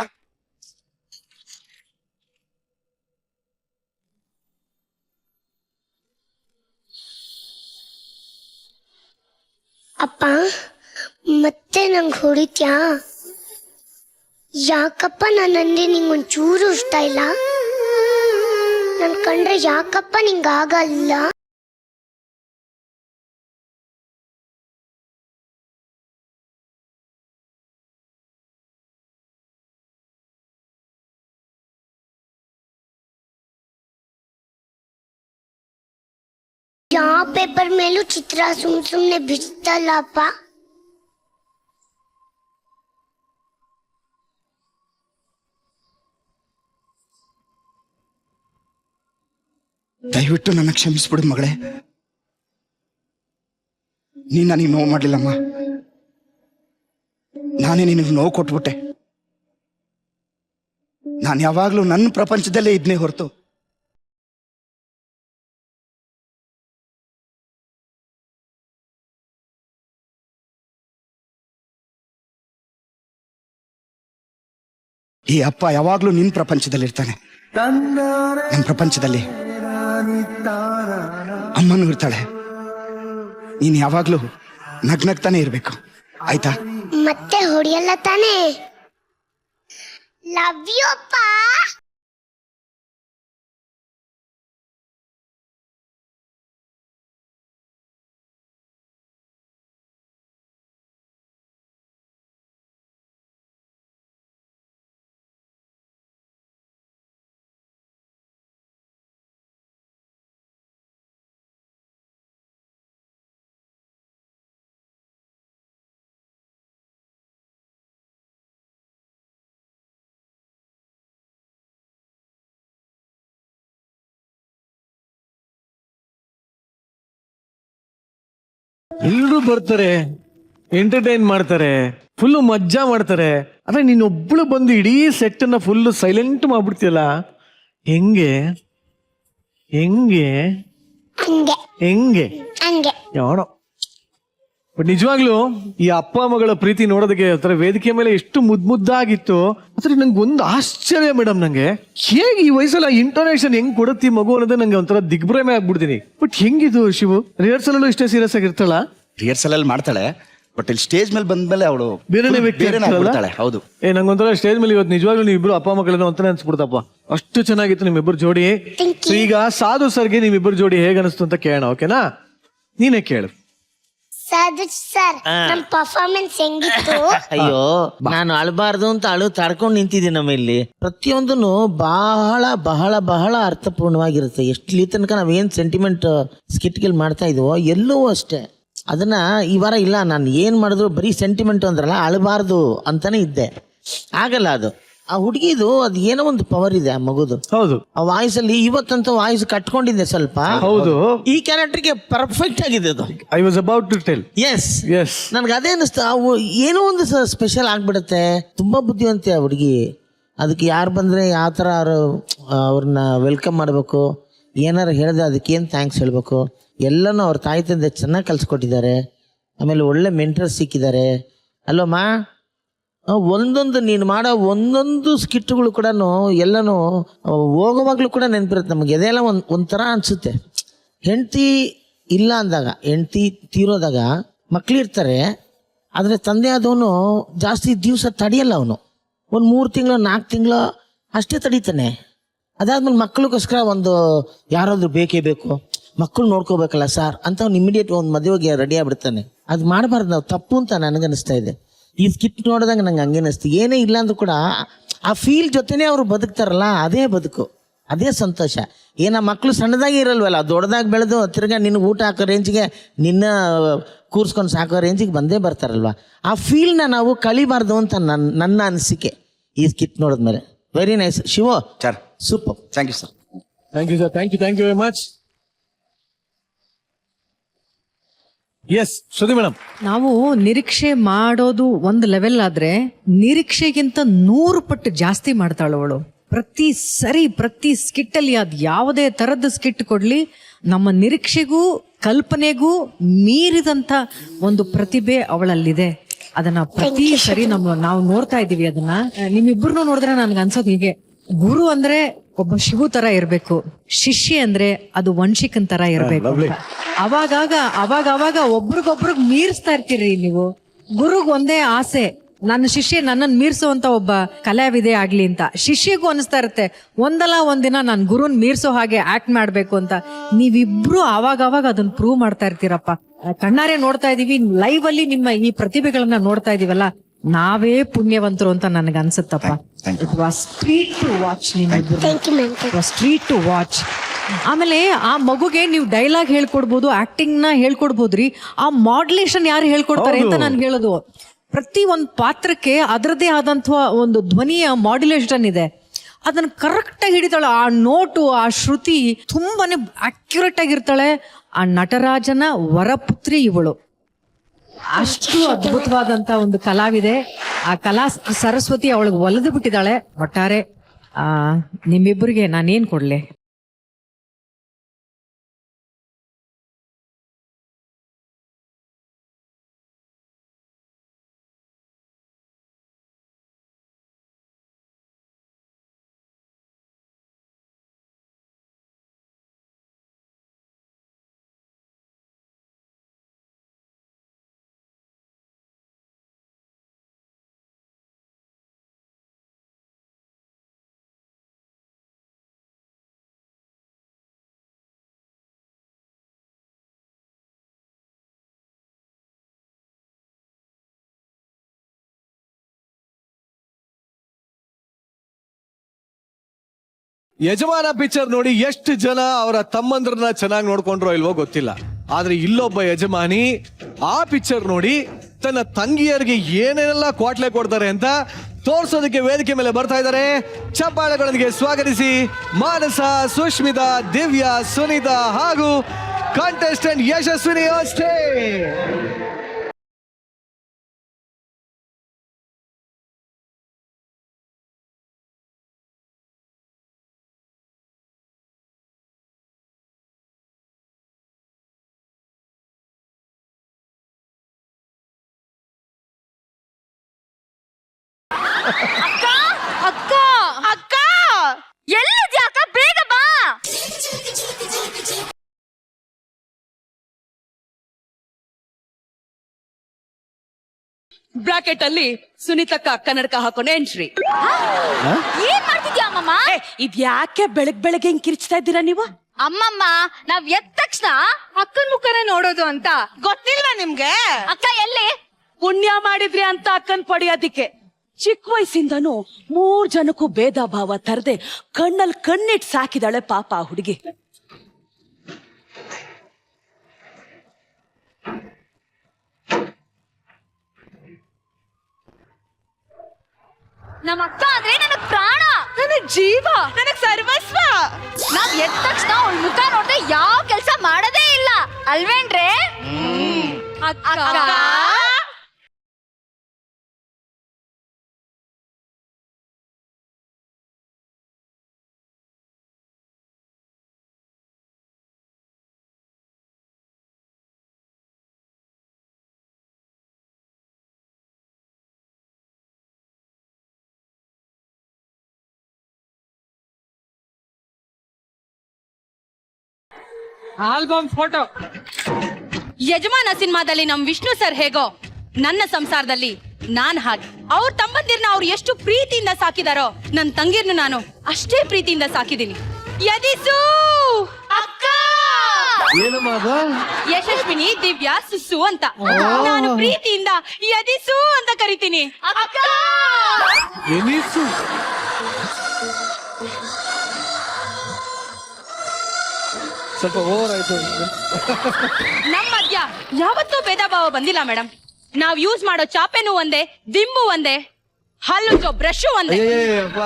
ಅಪ್ಪ ಮತ್ತೆ ನಂಗೆ ಹೊಡಿತ್ಯಾ? ಯಾಕಪ್ಪ ನನ್ನಂದ್ರೆ ನಿಂಗೊಂಚೂರು ಇಷ್ಟ ಇಲ್ಲ? ನನ್ ಕಂಡ್ರೆ ಯಾಕಪ್ಪ ನಿಂಗಾಗಲ್ಲ? ಯಾವ ಪೇಪರ್ ಮೇಲೂ ಚಿತ್ರ ಸುಮ್ನೆ ಬಿಡ್ತಲ್ಲ ಅಪ್ಪ. ದಯವಿಟ್ಟು ನನ್ನ ಕ್ಷಮಿಸ್ಬಿಡು ಮಗಳೇ. ನೀನ್ ನನಗೆ ನೋವು ಮಾಡ್ಲಿಲ್ಲಮ್ಮ. ನಾನೇ ನಿನಗೆ ನೋವು ಕೊಟ್ಬಿಟ್ಟೆ. ನಾನು ಯಾವಾಗ್ಲೂ ನನ್ನ ಪ್ರಪಂಚದಲ್ಲೇ ಇದ್ನೇ ಹೊರತು ಈ ಅಪ್ಪ ಯಾವಾಗ್ಲೂ ನಿನ್ ಪ್ರಪಂಚದಲ್ಲಿರ್ತಾನೆ. ನಮ್ಮ ಪ್ರಪಂಚದಲ್ಲಿ ಅಮ್ಮನೂ ಇರ್ತಾಳೆ. ನೀನ್ ಯಾವಾಗ್ಲೂ ನಗ್ನಗ್ತಾನೆ ಇರ್ಬೇಕು, ಆಯ್ತಾ? ಮತ್ತೆ ಹೊಡಿಯಲ್ಲ ತಾನೇ? ಲವ್ ಯು ಅಪ್ಪ. ಎಲ್ರು ಬರ್ತಾರೆ, ಎಂಟರ್ಟೈನ್ ಮಾಡ್ತಾರೆ, ಫುಲ್ ಮಜ್ಜಾ ಮಾಡ್ತಾರೆ. ಆದ್ರೆ ನೀನೊಬ್ಳು ಬಂದು ಇಡೀ ಸೆಟ್ ಅನ್ನ ಫುಲ್ ಸೈಲೆಂಟ್ ಮಾಡ್ಬಿಡ್ತೀಯಲ್ಲ, ಹೆಂಗೆ ಹೆಂಗೆ ಹಂಗೆ ಹೆಂಗೆ ಹಂಗೆ ಯಾವಣೋ. ಬಟ್ ನಿಜವಾಗ್ಲೂ ಈ ಅಪ್ಪ ಮಗಳ ಪ್ರೀತಿ ನೋಡೋದಕ್ಕೆ ಒಂಥರ ವೇದಿಕೆ ಮೇಲೆ ಎಷ್ಟು ಮುದ್ದಾಗಿತ್ತು. ಆದ್ರೆ ನಂಗೆ ಒಂದು ಆಶ್ಚರ್ಯ ಮೇಡಮ್, ನಂಗೆ ಹೇಗೆ ಈ ವಯಸ್ಸಲ್ಲ ಇಂಟೋನೇಷನ್ ಹೆಂಗ್ ಕೊಡುತ್ತಿ ಮಗು ಅನ್ನೋದೇ ನಂಗೆ ಒಂಥರ ದಿಗ್ಭ್ರಮೆ ಆಗ್ಬಿಡ್ತೀನಿ. ಬಟ್ ಹೆಂಗಿದು ಶಿವು, ರಿಹರ್ಸಲ್ ಅಲ್ಲೂ ಇಷ್ಟೇ ಸೀರಿಯಸ್ ಆಗಿರ್ತಾಳ? ರಿಹರ್ಸಲ್ ಅಲ್ಲಿ ಮಾಡ್ತಾಳೆ, ಬಟ್ ಇಲ್ಲಿ ಸ್ಟೇಜ್ ಮೇಲೆ ಬಂದ್ಮೇಲೆ ಅವಳು ಬೇರೆನೇ ವ್ಯಕ್ತಿ ಆಗ್ಬಿಡ್ತಾಳೆ. ಹೌದು. ನಂಗೊಂಥರ ಸ್ಟೇಜ್ ಮೇಲೆ ಇವತ್ತು ನಿಜವಾಗ್ಲೂ ನೀವಿಬ್ರು ಅಪ್ಪ ಮಕ್ಕಳನ್ನ ಅಂತಾನೆ ಅನ್ಸ್ಬಿಡ್ತಪ್ಪ, ಅಷ್ಟು ಚೆನ್ನಾಗಿತ್ತು ನಿಮ್ಮಿಬ್ಬರು ಜೋಡಿ. So ಈಗ ಸಾಧು ಸರ್ಗೆ ನಿಮ್ಮಿಬ್ಬರು ಜೋಡಿ ಹೇಗೆ ಅನಿಸ್ತು ಅಂತ ಕೇಳೋಣ, ಓಕೆನಾ? ನೀನೇ ಕೇಳು. ಸಾಧು ಸರ್, ನಮ್ ಪರ್ಫಾರ್ಮೆನ್ಸ್ ಹೆಂಗಿತ್ತು? ಅಯ್ಯೋ, ನಾನು ಅಳಬಾರ್ದು ಅಂತ ಅಳು ತಡ್ಕೊಂಡು ನಿಂತಿದ್ದೀನಿ. ನಮ್ಮ ಇಲ್ಲಿ ಪ್ರತಿಯೊಂದನ್ನು ಬಹಳ ಬಹಳ ಬಹಳ ಅರ್ಥಪೂರ್ಣವಾಗಿರುತ್ತೆ. ಎಷ್ಟಲಿ ತನಕ ನಾವೇನ್ ಸೆಂಟಿಮೆಂಟ್ ಸ್ಕಿಟ್ಗಳು ಮಾಡ್ತಾ ಇದೀವೋ ಎಲ್ಲವೂ ಅಷ್ಟೇ. ಅದನ್ನ ಈ ವಾರ ಇಲ್ಲ, ನಾನು ಏನ್ ಮಾಡಿದ್ರು ಬರೀ ಸೆಂಟಿಮೆಂಟ್ ಅಂದ್ರಲ್ಲ, ಅಳಬಾರ್ದು ಅಂತಾನೆ ಇದ್ದೆ. ಆಗಲ್ಲ ಅದು. ಆ ಹುಡುಗಿದು ಅದು ಏನೋ ಒಂದು ಪವರ್ ಇದೆ ಆ ಮಗುದು. ಹೌದು, ಆ ವಾಯ್ಸ್ ಅಲ್ಲಿ ಇವತ್ತಂತ ವಾಯ್ಸ್ ಕಟ್ಕೊಂಡಿದ್ದೆ ಸ್ವಲ್ಪ. ಹೌದು, ಈ ಕ್ಯಾರೆಕ್ಟರ್ಗೆ ಪರ್ಫೆಕ್ಟ್ ಆಗಿದೆ ಅದು. I was about to tell. Yes yes, ನನ್ಗೆ ಅದೇ ಅನಿಸ್ತು. ಅವು ಏನೋ ಒಂದು ಸ್ಪೆಷಲ್ ಆಗ್ಬಿಡುತ್ತೆ. ತುಂಬಾ ಬುದ್ಧಿವಂತೆ ಆ ಹುಡುಗಿ. ಅದಕ್ಕೆ ಯಾರು ಬಂದ್ರೆ ಯಾವ ಥರ ಅವ್ರನ್ನ ವೆಲ್ಕಮ್ ಮಾಡಬೇಕು, ಏನಾರು ಹೇಳಿದ್ರೆ ಅದಕ್ಕೆ ಏನು ಥ್ಯಾಂಕ್ಸ್ ಹೇಳಬೇಕು, ಎಲ್ಲನೂ ಅವ್ರ ತಾಯಿ ತಂದೆ ಚೆನ್ನಾಗಿ ಕಲ್ಸ್ಕೊಟ್ಟಿದ್ದಾರೆ. ಆಮೇಲೆ ಒಳ್ಳೆ ಮೆಂಟರ್ಸ್ ಸಿಕ್ಕಿದ್ದಾರೆ ಅಲ್ಲಮ್ಮ. ಒಂದೊಂದು ನೀನು ಮಾಡೋ ಒಂದೊಂದು ಸ್ಕಿಟ್ಗಳು ಕೂಡ ಎಲ್ಲನೂ ಹೋಗುವಾಗ್ಲೂ ಕೂಡ ನೆನಪಿರುತ್ತೆ ನಮಗೆ. ಅದೆಲ್ಲ ಒಂಥರ ಅನಿಸುತ್ತೆ. ಹೆಂಡತಿ ಇಲ್ಲ ಅಂದಾಗ, ಹೆಂಡತಿ ತೀರೋದಾಗ ಮಕ್ಳಿರ್ತಾರೆ, ಆದರೆ ತಂದೆ ಆದವನು ಜಾಸ್ತಿ ದಿವಸ ತಡೆಯಲ್ಲ. ಅವನು ಒಂದು 3 ತಿಂಗಳು 4 ತಿಂಗಳು ಅಷ್ಟೇ ತಡೀತಾನೆ. ಅದಾದ್ಮೇಲೆ ಮಕ್ಕಳಿಗೋಸ್ಕರ ಒಂದು ಯಾರಾದ್ರೂ ಬೇಕೇ ಬೇಕು, ಮಕ್ಕಳು ನೋಡ್ಕೋಬೇಕಲ್ಲ ಸರ್ ಅಂತ ಅವ್ನು ಇಮಿಡಿಯೇಟ್ ಒಂದು ಮದುವೆಗೆ ರೆಡಿ ಆಗ್ಬಿಡ್ತಾನೆ. ಅದು ಮಾಡಬಾರ್ದು ನಾವು, ತಪ್ಪು ಅಂತ ನನಗನ್ನಿಸ್ತಾ ಇದೆ. ಈ ಸ್ಕಿಟ್ ನೋಡಿದಾಗ ನಂಗೆ ಹಂಗೆ ಅನಿಸ್ತು. ಏನೇ ಇಲ್ಲ ಅಂದ್ರೂ ಕೂಡ ಆ ಫೀಲ್ ಜೊತೆನೇ ಅವರು ಬದುಕ್ತಾರಲ್ಲ, ಅದೇ ಬದುಕು, ಅದೇ ಸಂತೋಷ. ಏನ ಮಕ್ಕಳು ಸಣ್ಣದಾಗಿ ಇರಲ್ವಲ್ಲ, ದೊಡ್ಡದಾಗಿ ಬೆಳೆದು ತಿರ್ಗಾ ನಿನಗೆ ಊಟ ಹಾಕೋ ರೇಂಜಿಗೆ, ನಿನ್ನ ಕೂರ್ಸ್ಕೊಂಡು ಸಾಕೋ ರೇಂಜಿಗೆ ಬಂದೇ ಬರ್ತಾರಲ್ವ. ಆ ಫೀಲ್ನ ನಾವು ಕಳಿಬಾರ್ದು ಅಂತ ನನ್ನ ಅನಿಸಿಕೆ ಈ ಸ್ಕಿಟ್ ನೋಡಿದ್ಮೇಲೆ. Very nice Shivo sir, super. Thank you sir. Thank you sir, thank you very much. Yes Shruti madam, ನಾವು ನಿರೀಕ್ಷೆ ಮಾಡೋದು ಒಂದು ಲೆವೆಲ್ ಆದ್ರೆ ನಿರೀಕ್ಷೆಗಿಂತ 100 ಪಟ್ಟು ಜಾಸ್ತಿ ಮಾಡ್ತಾಳವಳು. ಪ್ರತಿ ಸರಿ ಪ್ರತಿ ಸ್ಕಿಟ್ ಅಲ್ಲಿ ಅದು ಯಾವುದೇ ತರದ ಸ್ಕಿಟ್ ಕೊಡ್ಲಿ, ನಮ್ಮ ನಿರೀಕ್ಷೆಗೂ ಕಲ್ಪನೆಗೂ ಮೀರಿದಂತ ಒಂದು ಪ್ರತಿಭೆ ಅವಳಲ್ಲಿದೆ. ಅದನ್ನ ಪ್ರತಿ ಸರಿ ನಾವು ನೋಡ್ತಾ ಇದೀವಿ. ಅದನ್ನ ನಿಮ್ಮಿಬ್ಬರನ್ನು ನೋಡಿದ್ರೆ ನನ್ಗೆ ಅನ್ಸೋದು ಹೀಗೆ, ಗುರು ಅಂದ್ರೆ ಒಬ್ಬ ಶಿವು ತರ ಇರ್ಬೇಕು, ಶಿಷ್ಯ ಅಂದ್ರೆ ಅದು ವಂಶಿಕನ್ ತರ ಇರ್ಬೇಕು. ಅವಾಗ ಒಬ್ರಿಗೊಬ್ರಿಗೆ ಮೀರಿಸ್ತಾ ಇರ್ತೀರಿ ನೀವು. ಗುರುಗ್ ಒಂದೇ ಆಸೆ, ನನ್ನ ಶಿಷ್ಯ ನನ್ನನ್ನು ಮೀರ್ಸೋಂತ ಒಬ್ಬ ಕಲಾವಿದೆ ಆಗ್ಲಿ ಅಂತ. ಶಿಷ್ಯಗೂ ಅನಿಸ್ತಾ ಇರುತ್ತೆ ಒಂದಲ್ಲ ಒಂದಿನ ನಾನು ಗುರುನ್ ಮೀರ್ಸೋ ಹಾಗೆ ಆಕ್ಟ್ ಮಾಡ್ಬೇಕು ಅಂತ. ನೀವಿಬ್ರು ಅವಾಗ ಅದನ್ನ ಪ್ರೂವ್ ಮಾಡ್ತಾ ಇರ್ತೀರಪ್ಪ. ಕಣ್ಣಾರೆ ನೋಡ್ತಾ ಇದೀವಿ, ಲೈವ್ ಅಲ್ಲಿ ನಿಮ್ಮ ಈ ಪ್ರತಿಭೆಗಳನ್ನ ನೋಡ್ತಾ ಇದೀವಲ್ಲ, ನಾವೇ ಪುಣ್ಯವಂತರು ಅಂತ ನನಗೆ ಅನ್ಸುತ್ತಪ್ಪ. It was street to watch. Street to watch. ಆಮೇಲೆ ಆ ಮಗುಗೆ ನೀವು ಡೈಲಾಗ್ ಹೇಳ್ಕೊಡ್ಬೋದು, ಆಕ್ಟಿಂಗ್ ನ ಹೇಳ್ಕೊಡ್ಬೋದ್ರಿ. ಆ ಮಾಡ್ಯುಲೇಷನ್ ಯಾರು ಹೇಳ್ಕೊಡ್ತಾರೆ ಅಂತ ನಾನು ಹೇಳೋದು. ಪ್ರತಿ ಒಂದು ಪಾತ್ರಕ್ಕೆ ಅದರದೇ ಆದಂಥ ಒಂದು ಧ್ವನಿಯ ಮಾಡ್ಯುಲೇಷನ್ ಇದೆ. ಅದನ್ನ ಕರೆಕ್ಟ್ ಆಗಿ ಹಿಡಿತಾಳೆ. ಆ ನೋಟು, ಆ ಶ್ರುತಿ ತುಂಬಾನೇ ಅಕ್ಯುರೇಟ್ ಆಗಿರ್ತಾಳೆ. ಆ ನಟರಾಜನ ವರಪುತ್ರಿ ಇವಳು. ಅಷ್ಟು ಅದ್ಭುತವಾದಂತ ಒಂದು ಕಲಾವಿದೆ. ಆ ಕಲಾ ಸರಸ್ವತಿ ಅವಳಿಗೆ ಒಲಿದು ಬಿಟ್ಟಿದ್ದಾಳೆ. ಒಟ್ಟಾರೆ ನಿಮ್ಮಿಬ್ಬರಿಗೆ ನಾನೇನ್ ಕೊಡ್ಲೆ. ಯಜಮಾನ ಪಿಕ್ಚರ್ ನೋಡಿ ಎಷ್ಟು ಜನ ಅವರ ತಮ್ಮಂದ್ರನ್ನ ಚೆನ್ನಾಗಿ ನೋಡ್ಕೊಂಡ್ರೋ ಇಲ್ವೋ ಗೊತ್ತಿಲ್ಲ. ಆದ್ರೆ ಇಲ್ಲೊಬ್ಬ ಯಜಮಾನಿ ಆ ಪಿಕ್ಚರ್ ನೋಡಿ ತನ್ನ ತಂಗಿಯರಿಗೆ ಏನೇನೆಲ್ಲ ಕ್ವಾಟ್ಲೆ ಕೊಡ್ತಾರೆ ಅಂತ ತೋರ್ಸೋದಕ್ಕೆ ವೇದಿಕೆ ಮೇಲೆ ಬರ್ತಾ ಇದ್ದಾರೆ. ಚಪ್ಪಾಳೆಗಳೊಂದಿಗೆ ಸ್ವಾಗತಿಸಿ ಮಾನಸ, ಸುಷ್ಮಿತಾ, ದಿವ್ಯಾ, ಸುನೀತಾ ಹಾಗೂ ಕಂಟೆಸ್ಟೆಂಟ್ ಯಶಸ್ವಿನಿ ಅಷ್ಟೇ. ಅಕ್ಕ ಅಕ್ಕ ಅಕ್ಕ ಎಲ್ಲಿದ್ಯಾ ಅಕ್ಕ, ಬೇಗ ಬಾ. ಬ್ರಾಕೆಟ್ ಅಲ್ಲಿ ಸುನೀತಕ್ಕ ಕನ್ನಡಕ ಹಾಕೊಂಡು ಎಂಟ್ರಿ. ಏನ್ ಮಾಡ್ತಿದ್ಯಾ ಅಮ್ಮಮ್ಮ? ಇದ್ ಯಾಕೆ ಬೆಳಗ್ಗೆ ಹಿಂಗ್ ಕಿರ್ಚ್ತಾ ಇದ್ದೀರಾ ನೀವು? ಅಮ್ಮಮ್ಮ, ನಾವ್ ಎದ್ದ ತಕ್ಷಣ ಅಕ್ಕನ್ ಮುಖನ ನೋಡೋದು ಅಂತ. ಗೊತ್ತಿಲ್ವಾ ನಿಮ್ಗೆ? ಅಕ್ಕ ಎಲ್ಲಿ? ಪುಣ್ಯ ಮಾಡಿದ್ರಿ ಅಂತ ಅಕ್ಕನ್ ಪಡೆಯೋದಿಕ್ಕೆ ಚಿಕ್ಕ ವಯಸ್ಸಿಂದನೂ 3 ಜನಕ್ಕೂ ಭೇದ ಭಾವ ತರದೆ ಕಣ್ಣಲ್ಲಿ ಕಣ್ಣಿಟ್ ಸಾಕಿದಾಳೆ ಪಾಪ ಆ ಹುಡುಗಿ. ನಮ್ಮ ಅಕ್ಕ ಅಂದ್ರೆ ನನಗ್ ಪ್ರಾಣ, ನನಗ್ ಜೀವ, ನನಗ್ ಸರ್ವಸ್ವ. ನಾವ್ ಎದ್ದ ತಕ್ಷಣ ಅವಳ ಮುಖ ನೋಡ್ದೆ ಯಾವ ಕೆಲ್ಸ ಮಾಡದೇ ಇಲ್ಲ ಅಲ್ವೇನ್ರೆ? ಅಕ್ಕ ಆಲ್ಬಮ್ ಫೋಟೋ. ಯಜಮಾನ ಸಿನಿಮಾದಲ್ಲಿ ನಮ್ ವಿಷ್ಣು ಸರ್ ಹೇಗೋ, ನನ್ನ ಸಂಸಾರದಲ್ಲಿ ನಾನ್ ಹಾಗೆ. ಅವ್ರ ತಮ್ಮಂದಿರ್ನ ಅವ್ರು ಎಷ್ಟು ಪ್ರೀತಿಯಿಂದ ಸಾಕಿದಾರೋ, ನನ್ ತಂಗಿರ್ನು ನಾನು ಅಷ್ಟೇ ಪ್ರೀತಿಯಿಂದ ಸಾಕಿದೀನಿ. ಯದಿಸು ಅಕ್ಕ ಏನಮ್ಮ ಅದು? ಯಶಸ್ವಿನಿ, ದಿವ್ಯಾ, ಸುಸ್ಸು ಅಂತ ನಾನು ಪ್ರೀತಿಯಿಂದ ಯದಿಸು ಅಂತ ಕರಿತೀನಿ. ಅಕ್ಕ ಎನಿಸು. ಸ್ವಲ್ಪ ಓವರ್ ಆಯ್ತು. ನಮ್ಮ ಮಧ್ಯ ಯಾವತ್ತೂ ಭೇದ ಭಾವ ಬಂದಿಲ್ಲ ಮೇಡಮ್. ನಾವ್ ಯೂಸ್ ಮಾಡೋ ಚಾಪೆನೂ ಒಂದೇ, ದಿಂಬು ಒಂದೇ, ಹಲ್ಲುಜ್ಜೋ ಬ್ರಷ್ ಒಂದೇ. ಅಯ್ಯಪ್ಪ.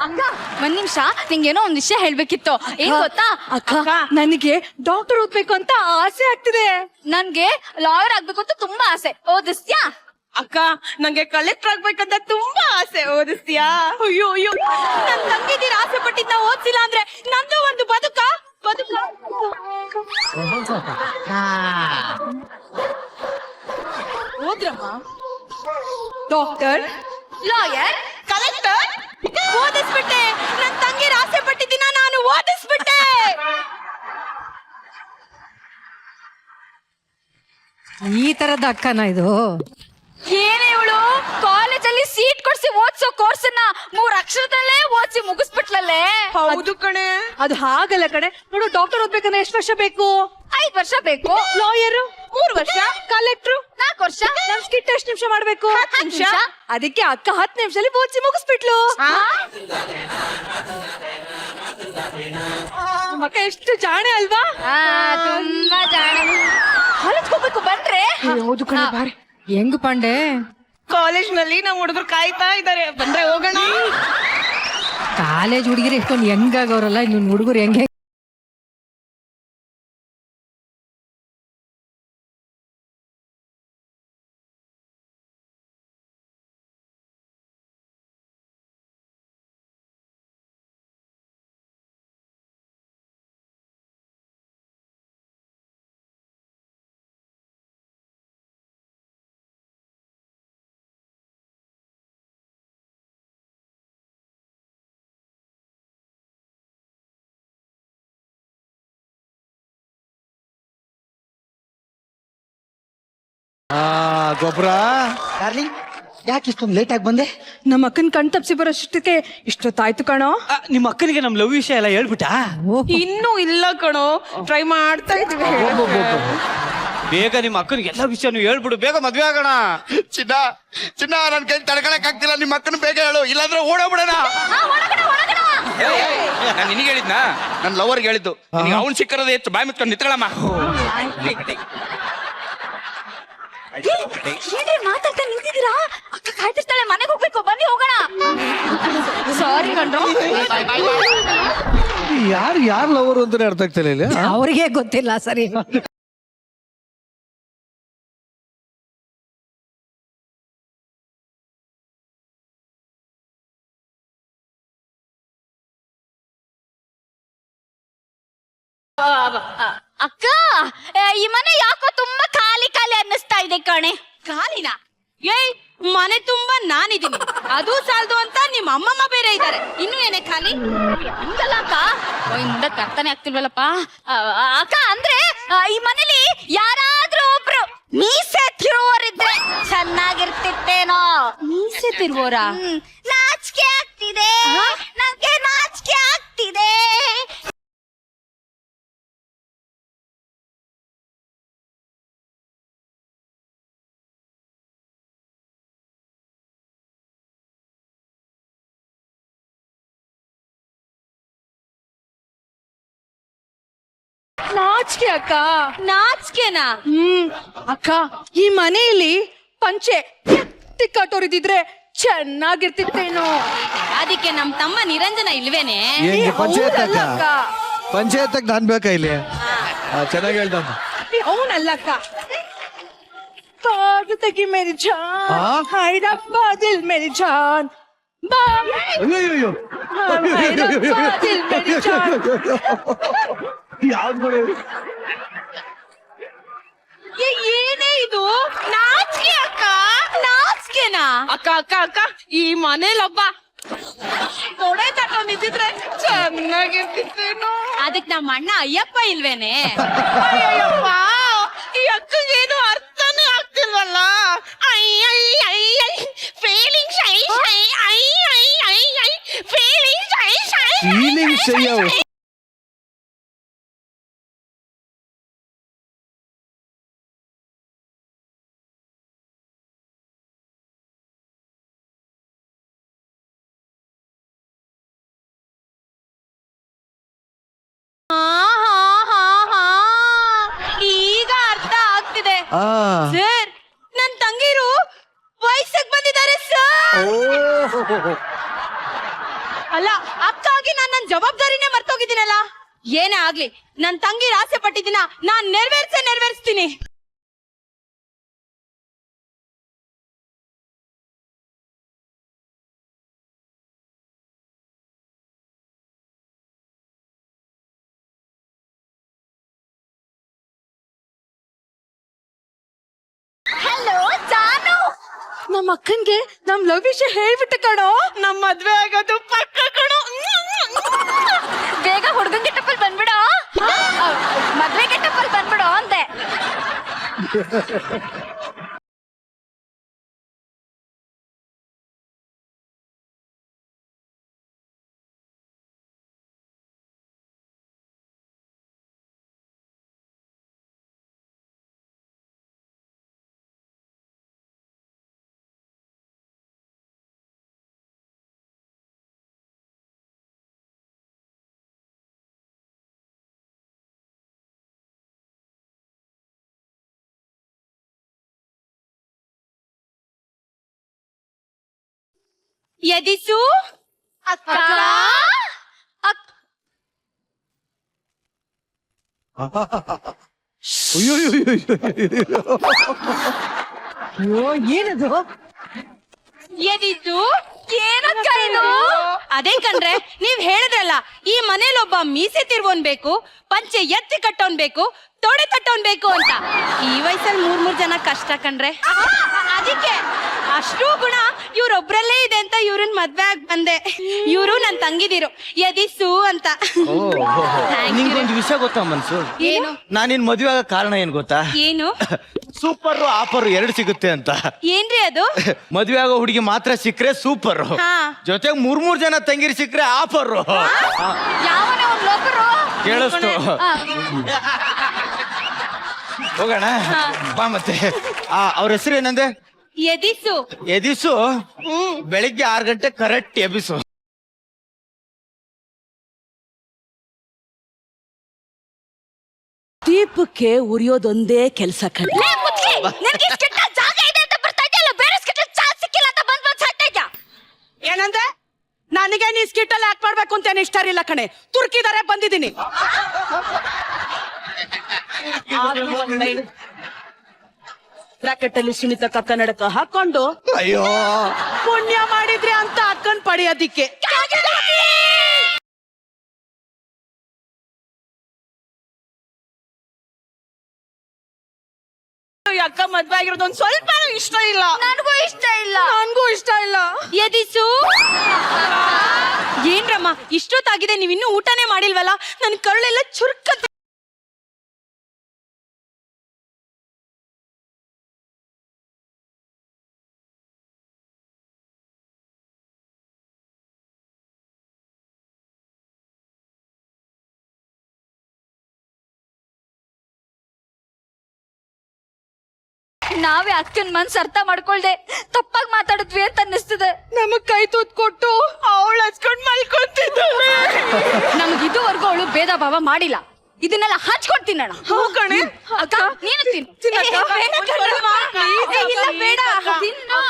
ಅಕ್ಕ ಒಂದ್ ನಿಮಿಷ, ನಿಂಗೇನೋ ಒಂದ್ ವಿಷಯ ಹೇಳ್ಬೇಕಿತ್ತು. ಏನ್ ಗೊತ್ತಾ ಅಕ್ಕ, ನನಗೆ ಡಾಕ್ಟರ್ ಓದ್ಬೇಕು ಅಂತ ಆಸೆ ಆಗ್ತಿದೆ. ನನ್ಗೆ ಲಾಯರ್ ಆಗ್ಬೇಕು ಅಂತ ತುಂಬಾ ಆಸೆ. ಓದಿಸ್ತ್ಯಾ? ಅಕ್ಕ, ನಂಗೆ ಕಲೆಕ್ಟರ್ ಆಗ್ಬೇಕಂತ ತುಂಬಾ ಆಸೆ. ಓದಿಸ್ತೀಯಾ? ಅಯ್ಯೋ ಅಯ್ಯೋ, ನನ್ ತಂಗಿದೀರ ಆಸೆ ಪಟ್ಟಿದ್ನ ಓದ್ಸಿಲ್ಲ ಅಂದ್ರೆ ನಂದು ಒಂದು ಬದುಕ. ಓದ್ರಮ್ಮ. ಡಾಕ್ಟರ್, ಲಾಯರ್, ಕಲೆಕ್ಟರ್ ಓದಿಸ್ಬಿಟ್ಟೆ. ನನ್ ತಂಗಿರ ಆಸೆ ಪಟ್ಟಿದ್ದೀನ ನಾನು ಓದಿಸ್ಬಿಟ್ಟೆ. ಈ ತರದ ಅಕ್ಕನ ಇದು? ಏನೇ ಇವಳು ಕಾಲೇಜಲ್ಲಿ ಸೀಟ್ ಕೊಡ್ಸಿ ಓದ್ಸೋ ಕೋರ್ಸನ್ನ 3 ಅಕ್ಷರದಲ್ಲೇ ಓದಿಸಿ ಮುಗಿಸ್ಬಿಟ್ಲಲ್ಲೇ. ಹೌದು ಕಣೆ. ಅದು ಹಾಗಲ್ಲ ಕಡೆ. ನೋಡು, ಡಾಕ್ಟರ್ ಓದ್ಬೇಕಂದ್ರೆ ಎಷ್ಟು ವರ್ಷ ಬೇಕು? 5 ವರ್ಷ ಬೇಕು. ಲಾಯರ್ 3 ವರ್ಷ. ಕಲೆಕ್ಟ್ರು 4 ವರ್ಷ. ನಮ್ ಸ್ಕಿಟ್ ಎಷ್ಟು ನಿಮಿಷ ಮಾಡ್ಬೇಕು? 10 ನಿಮಿಷ. ಅದಕ್ಕೆ ಅಕ್ಕ 10 ನಿಮಿಷದಲ್ಲಿ ಓದಿಸಿ ಮುಗಿಸ್ಬಿಟ್ಲು. ಮಕ್ಕ ಎಷ್ಟು ಜಾಣೆ ಅಲ್ವಾ? ತುಂಬಾ ಜಾಣ. ಹೊಲತ್ಕೋಬೇಕು ಬಂದ್ರೆ. ಹೌದು ಕಣೆ, ಬಾರಿ. ಹೆಂಗ್ ಪಾಂಡೆ? ಕಾಲೇಜ್ ನಲ್ಲಿ ನಮ್ಮ ಹುಡುಗರು ಕಾಯ್ತಾ ಇದಾರೆ, ಬಂದ್ರೆ ಹೋಗೋಣ. ಕಾಲೇಜ್ ಹುಡುಗಿರು ಎಷ್ಟೊಂದು ಹೆಂಗಾಗವ್ರಲ್ಲ, ಇನ್ನು ಹುಡುಗರು ಹೆಂಗೆ? ಗೊಬ್ಬರ. ಡಾರ್ಲಿಂಗ್, ಯಾಕೆ ಇಷ್ಟೊಂದು ಲೇಟ್ ಆಗಿ ಬಂದೆ? ನಮ್ಮ ಅಕ್ಕನ್ ಕಣ್ ತಪ್ಸಿ ಬರೋಷ್ಟಕ್ಕೆ ಇಷ್ಟೊತ್ತಾಯ್ತು ಕಣೋ. ನಿಮ್ಮ ಅಕ್ಕನಿಗೆ ನಮ್ ಲವ್ ವಿಷಯ ಎಲ್ಲ ಹೇಳ್ಬಿಟ್ಟಾ? ಇನ್ನೂ ಇಲ್ಲ ಕಣೋ, ಟ್ರೈ ಮಾಡ್ತಾ ಇದ್ವಿ. ಬೇಗ ನಿಮ್ಮ ಅಕ್ಕನಿಗೆ ಎಲ್ಲ ವಿಷಯನೂ ಹೇಳ್ಬಿಡು, ಬೇಗ ಮದ್ವೆ ಆಗೋಣ. ಚಿನ್ನ ನನ್ ಕೈ ತಡ್ಕೊಳಕ್ ಆಗ್ತಿಲ್ಲ, ನಿಮ್ಮ ಅಕ್ಕನ ಬೇಗ ಹೇಳು, ಇಲ್ಲಾಂದ್ರೆ ಓಡೋಗ್ಬಿಡೋಣ. ನಾನು ನಿನಗೆ ಹೇಳಿದ್ನಾ? ನನ್ ಲವರ್ಗೆ ಹೇಳಿದ್ದು. ಅವ್ನು ಸಿಕ್ಕರದ ಹೆಚ್ಚು, ಬಾಯ್ ಮುಚ್ಕೊಂಡು ನಿತ್ಕೊಳ್ಳಮ್ಮ. ಏನ್ರಿ ಮಾತಾಡ್ತಾ ನಿಂತಿದ್ದೀರಾ? ಅಕ್ಕ ಕಾಯ್ತಿರ್ತಾಳೆ, ಮನೆಗೆ ಹೋಗ್ಬೇಕು, ಬನ್ನಿ ಹೋಗೋಣ. ಸಾರಿ ಕಣ್ರು. ಯಾರು ಲವರು ಅಂತಾನೆ ಅರ್ಥ ಆಗ್ತಿಲ್ಲ ಇಲ್ಲಿ. ಅವ್ರಿಗೆ ಗೊತ್ತಿಲ್ಲ ಸರಿ. ಅಕ್ಕ, ಈ ಮನೆ ಯಾಕೋ ತುಂಬಾ ಖಾಲಿ ಖಾಲಿ ಅನ್ನಿಸ್ತಾ ಇದೆ ಕಣೆ. ಖಾಲಿನಾ? ಏಯ್, ಮನೆ ತುಂಬಾ ನಾನಿದ್ದೀನಿ, ಅದು ಸಾಲದು ಅಂತ ನಿಮ್ಮ ಅಮ್ಮಮ್ಮ ಬೇರೆ ಇದ್ದಾರೆ, ಇನ್ನು ಏನೇ ಖಾಲಿ? ಹಂಗಲ್ಲ ಅಕ್ಕ, ಮುಂದಕ್ಕೆ ಅರ್ಥನೇ ಆಗ್ತಿಲ್ವಲ್ಲಪ್ಪ. ಅಕ್ಕ, ಅಂದ್ರೆ ಈ ಮನೇಲಿ ಯಾರಾದ್ರೂ ಒಬ್ರು ಮೀಸೆ ತಿರುವವರಿದ್ರೆ ಚೆನ್ನಾಗಿರ್ತಿತ್ತೇನೋ. ಮೀಸೆ ತಿರುವೋರ? ನಾಚಿಕೆ ಆಗ್ತಿದೆ, ನಂಗೆ ನಾಚಿಕೆ ಆಗ್ತಿದೆ. ನಾಚಿಕೆ ಅಕ್ಕ. ನಾಚಿಕೆನಾ? ಅಕ್ಕ, ಈ ಮನೆಯಲ್ಲಿ ಪಂಚೆ ಕಟ್ಟೋರಿದ್ರೆ ಚೆನ್ನಾಗಿರ್ತಿತ್ತೇನೋ. ಅದಕ್ಕೆ ನಮ್ ತಮ್ಮ ನಿರಂಜನ ಇಲ್ವೇನೆ? ಏನ್ಗೆ ಪಂಚಾಯತ್ ಹೌದಲ್ಲ ಅಕ್ಕ? ಅಕ್ಕ. ಪಂಚಾಯತ್ ನಾನ್ ಬೇಕಾ ಇಲ್ಲಿ? ಚೆನ್ನಾಗಿ ಹೇಳ್ದ. ಅವನಲ್ಲ ಅಕ್ಕ. ಬಾಗಿಲು ತೆಗಿ ಮೇರಿ ಜಾನ್, ಹೈರಪ್ಪ ದಿಲ್ ಮೇರಿ ಜಾನ್, ಅಯ್ಯೋ ಹೈರಪ್ಪ ದಿಲ್ ಮೇರಿ ಜಾನ್. ಏನೇ ಇದು? ನಾಚಿಕೆ ಅಕ್ಕ, ನಾಚಿಕೆನಾ? ಅಕ್ಕ ಅಕ್ಕ ಅಕ್ಕ, ಈ ಮನೇಲೊಬ್ಬ ತೊಡೆ ತಗೊಂಡಿದ್ರೆ ಚೆನ್ನಾಗಿರ್ತಿತ್ತೇನೋ. ಅದಕ್ ನಮ್ಮ ಅಣ್ಣ ಅಯ್ಯಪ್ಪ ಇಲ್ವೇನೆ? ಅಯ್ಯಪ್ಪ, ಈ ಅಕ್ಕಗೇನು ಅರ್ಥನೇ ಆಗ್ತಿಲ್ವಲ್ಲ. ಫೀಲಿಂಗ್ ಶಯ್ಯವು. ಈಗ ಅರ್ಥ ಆಗ್ತಿದೆ ಸರ್. ನನ್ ತಂಗಿರು ವಯಸ್ಸಿಗೆ ಬಂದಿದ್ದಾರೆ ಸರ್. ಅಲ್ಲ, ಅಕ್ಕಾಗಿ ನಾನ್ ನನ್ ಜವಾಬ್ದಾರಿನೇ ಮರ್ತೋಗಿದ್ದೀನಲ್ಲ. ಏನೇ ಆಗ್ಲಿ, ನನ್ ತಂಗಿರ ಆಸೆ ಪಟ್ಟಿದ್ದೀನ ನಾನ್ ನೆರವೇರಿಸ್ತೀನಿ. ಹಲೋ ಜಾನು, ನಮ್ಮ ಅಕ್ಕನ್ಗೆ ನಮ್ ಲವ್ ವಿಷಯ ಹೇಳ್ಬಿಟ್ಟು ಕಣೋ. ನಮ್ ಮದ್ವೆ ಆಗೋದು ಪಕ್ಕ ಕಣೋ. ಬೇಗ ಹುಡುಗನ್ ಗೆಟಪ್ಪಲ್ಲಿ ಬಂದ್ಬಿಡೋ, ಮದ್ವೆ ಗೆಟಪ್ಪಲ್ಲಿ ಬಂದ್ಬಿಡೋ ಅಂದೆ. ಎದಿಸು ಅಕ್ಕ. ಏನದು? ಎದಿಸು ಏನಕ್ಕ ಇದು? ಅದೇ ಕಣ್ರೆ, ನೀವ್ ಹೇಳಿದ್ರಲ್ಲ, ಈ ಮನೇಲೊಬ್ಬ ಮೀಸೆ ತಿರುವೋನ್ ಬೇಕು, ಪಂಚೆ ಎತ್ತಿ ಕಟ್ಟೋನ್ ಬೇಕು, ತೊಡೆ ತಟ್ಟೋನ್ ಬೇಕು ಅಂತ. ಈ ವಯಸ್ಸಲ್ಲಿ ಮೂರ್ ಜನ ಕಷ್ಟ ಕಣ್ರೆ. ಅದಕ್ಕೆ ಅಷ್ಟು ಗುಣ ಇವ್ರೊಬ್ರಲ್ಲೇ ಇದೆ ಅಂತ ಇವ್ರನ್ ಮದ್ವೆ ಆಗ್ ಬಂದೆ. ಇವ್ರು ನನ್ ತಂಗಿದಿರು, ಎದಿಸು ಅಂತ. ನಿಂಗೊಂದು ವಿಷಯ ಗೊತ್ತಾ ಮನ್ಸು? ಏನು? ನಾನಿನ್ ಮದುವೆ ಆಗೋ ಕಾರಣ ಏನ್ ಗೊತ್ತಾ? ಏನು? ಸೂಪರ್ ಆಫರ್ 2 ಸಿಗುತ್ತೆ ಅಂತ. ಏನ್ರಿ ಅದು? ಮದುವೆ ಆಗೋ ಹುಡುಗಿ ಮಾತ್ರ ಸಿಕ್ಕ್ರೆ ಸೂಪರ್, ಹಾ. ಜೊತೆಗೆ 3 ಜನ ತಂಗಿರಿ ಸಿಕ್ಕ್ರೆ ಆಫರ್. ಯಾವನ ಒಂದ್ ಲೋಕರು ಕೇಳಿಸ್ತು. ಹೋಗೋಣ ಬಾ. ಮತ್ತೆ ಅವ್ರ ಹೆಸರು ಏನಂದೆ? ಎದಿಸು. ಎದಿಸು. ಬೆಳಿಗ್ಗೆ 6 ಗಂಟೆ ಕರೆಕ್ಟ್ ಎಬಿಸು. ದೀಪಕ್ಕೆ ಉರಿಯೋದೊಂದೇ ಕೆಲಸ ಕಣ. ಜಾಗ ಇದೆ ಅಂತ ಬರ್ತಾ ಇದೆಯಲ್ಲ, ಬೇರೆ ಜಾಗ ಸಿಕ್ಕಿಲ್ಲ ಅಂತ ಬಂದ್ ಸಾಕ್ತಾ ಇದ್ಯಾ? ಏನಂದ್ರೆ ನಾ ನನಗೆ ನೀ ಸ್ಕಿಟ್ ಅಲ್ಲಿ ಆಕ್ಟ್ ಮಾಡ್ಬೇಕು ಅಂತ ಏನ್ ಇಷ್ಟ ಇಲ್ಲ ಕಣೆ, ತುರ್ಕಿದಾರೆ ಬಂದಿದ್ದೀನಿ. ಬ್ರಾಕೆಟ್ ಅಲ್ಲಿ ಸುನಿತಕ್ಕ ಕನ್ನಡಕ ಹಾಕೊಂಡು ಅಯ್ಯೋ ಪುಣ್ಯ ಮಾಡಿದ್ರಿ ಅಂತ ಅಕ್ಕನ್ ಪಡೆಯೋದಿಕ್ಕೆ. ಅಕ್ಕ ಮದ್ವೆ ಆಗಿರೋದು ಒಂದ್ ಸ್ವಲ್ಪ ಇಷ್ಟ ಇಲ್ಲ. ನನಗೂ ಇಷ್ಟ ಇಲ್ಲ. ನನ್ಗೂ ಇಷ್ಟ ಇಲ್ಲ. ಎದಿಸು. ಏನ್ರಮ್ಮ ಇಷ್ಟೊತ್ತಾಗಿದೆ, ನೀವ್ ಇನ್ನೂ ಊಟನೇ ಮಾಡಿಲ್ವಲ್ಲ? ನನ್ ಕರುಳೆಲ್ಲ ಚುರುಕ. ನಾವೇ ಅಕ್ಕನ ಮನ್ಸ್ ಅರ್ಥ ಮಾಡ್ಕೊಳ್ದೆ ತಪ್ಪಾಗಿ ಮಾತಾಡಿದ್ವಿ ಅಂತ ಅನ್ನಿಸ್ತಿದೆ. ನಮಗ್ ಕೈ ತೂತ್ ಕೊಟ್ಟು ಅವಳು ಹಚ್ಕೊಂಡ್ ಮಲ್ಕೊಂತಿದ್ದಾಳೆ. ನಮ್ಗೆ ಇದುವರೆಗೂ ಅವಳು ಭೇದ ಭಾವ ಮಾಡಿಲ್ಲ. ಇದನ್ನೆಲ್ಲ ಹಂಚ್ಕೊಂಡ್ ತಿನ್ನೋಣ. ಕಣೆ ಅಕ್ಕ ನೀನು ತಿನ್ನು. ತಿನ್ನಕ್ಕ? ಬೇಡ ಕಣಮ್ಮ. ಇಲ್ಲ ಬೇಡ ತಿನ್ನು.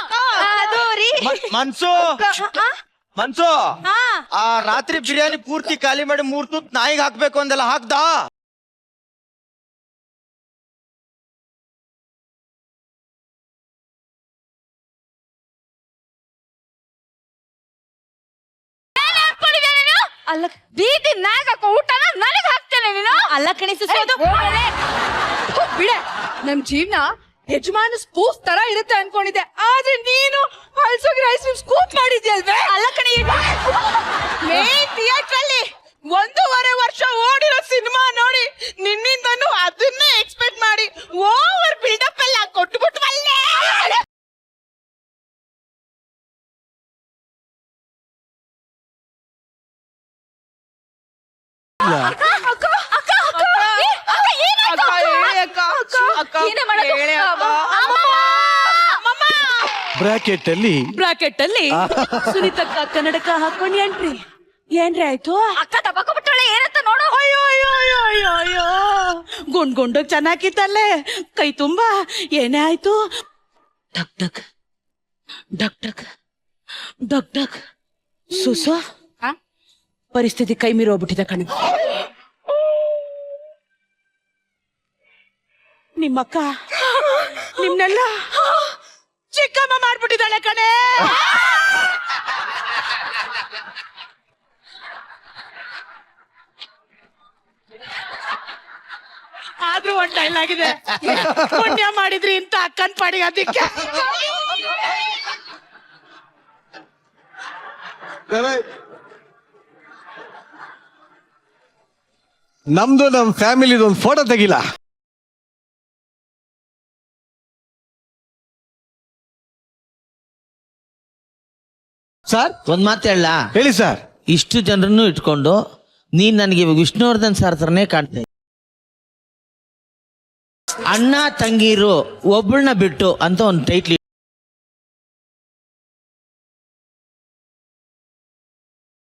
ಅದು ರೀ. ಮನ್ಸು ಮನ್ಸು ಆ ರಾತ್ರಿ ಬಿರಿಯಾನಿ ಪೂರ್ತಿ ಖಾಲಿ ಮಾಡಿ 3 ತುತ್ತು ನಾಯಿಗೆ ಹಾಕ್ಬೇಕು ಅಂದೆಲ್ಲ ಹಾಕ್ದಾ? ಅಲ್ಲ ಬೀದಿ ನಾಗ ಊಟನ ನನಗ್ ಹಾಕ್ತೇನೆ ನೀನು. ಅಲ್ಲ ಕಣಿಸೋದು ಬಿಡೆ. ನಮ್ ಜೀವನ ಯಜಮಾನ ಸ್ಪೂಫ್ ತರ ಇರುತ್ತೆ ಅನ್ಕೊಂಡಿದ್ದೆ, ಆದ್ರೆ ನೀನು ಹಲ್ಸೋಗಿ ರೈಸ್ ಸ್ಕೂಪ್ ಮಾಡಿದ್ಯಲ್ವೇ? ಅಲ್ಲ ಕಣಿ ಮೇನ್ ಥಿಯೇಟರ್ ಅಲ್ಲಿ 1.5 ವರ್ಷ ಓಡಿರೋ ಸಿನಿಮಾ ನೋಡಿ ನಿನ್ನಿಂದನು ಅದನ್ನೇ ಎಕ್ಸ್ಪೆಕ್ಟ್ ಮಾಡಿ ಓವರ್ ಬಿಲ್ಡಪ್ ಎಲ್ಲ ಕೊಟ್ಬಿಟ್ಟು ಬಲ್ಲೆ. ಬ್ರಾಕೆಟ್ ಅಲ್ಲಿ ಬ್ರಾಕೆಟ್ ಅಲ್ಲಿ ಸುನಿತಕ್ಕ ಕನ್ನಡಕ ಹಾಕೊಂಡು ಏನ್ರಿ ಆಯ್ತು? ಅಕ್ಕ ತಬಾಕೊಬಿಟ್ಟಾಳೆ, ಏನಂತ ನೋಡು. ಅಯ್ಯೋ ಅಯ್ಯೋ ಅಯ್ಯೋ ಅಯ್ಯೋ ಅಯ್ಯೋ, ಗುಂಡು ಚೆನ್ನಾಗಿತ್ತಲ್ಲೇ, ಕೈ ತುಂಬಾ ಏನೇ ಆಯ್ತು? Duck duck duck duck duck duck. ಸುಸು ಪರಿಸ್ಥಿತಿ ಕೈ ಮೀರಿ ಹೋಗ್ಬಿಟ್ಟಿದೆ ಕಣೆ. ನಿಮ್ಮಕ್ಕ ನಿಮ್ನೆಲ್ಲ ಚಿಕ್ಕಮ್ಮ ಮಾಡ್ಬಿಟ್ಟಿದ್ದಾಳೆ ಕಣೆ. ಆದ್ರೂ ಒಂದ್ ಡೈಲಾಗ್ ಇದೆ, ಪುಣ್ಯ ಮಾಡಿದ್ರಿ ಅಂತ ಅಕ್ಕನ್ ಪಡೆಯೋದಿಕ್ಕೆ. ನಮ್ದು ನಮ್ ಫ್ಯಾಮಿಲಿದು ಒಂದು ಫೋಟೋ ತೆಗಿಲ್ಲ. ಸರ್ ಒಂದ್ ಮಾತು ಹೇಳ, ಹೇಳಿ ಸರ್. ಇಷ್ಟು ಜನರನ್ನು ಇಟ್ಕೊಂಡು ನೀನ್ ನನಗೆ ವಿಷ್ಣುವರ್ಧನ್ ಸರ್ ಹತ್ರನೇ ಕಾಣ್ತಾ ಇದ್ದೆ. ಅಣ್ಣ ತಂಗೀರು ಒಬ್ಬಳನ್ನ ಬಿಟ್ಟು ಅಂತ ಒಂದು ಟೈಟ್ಲ್.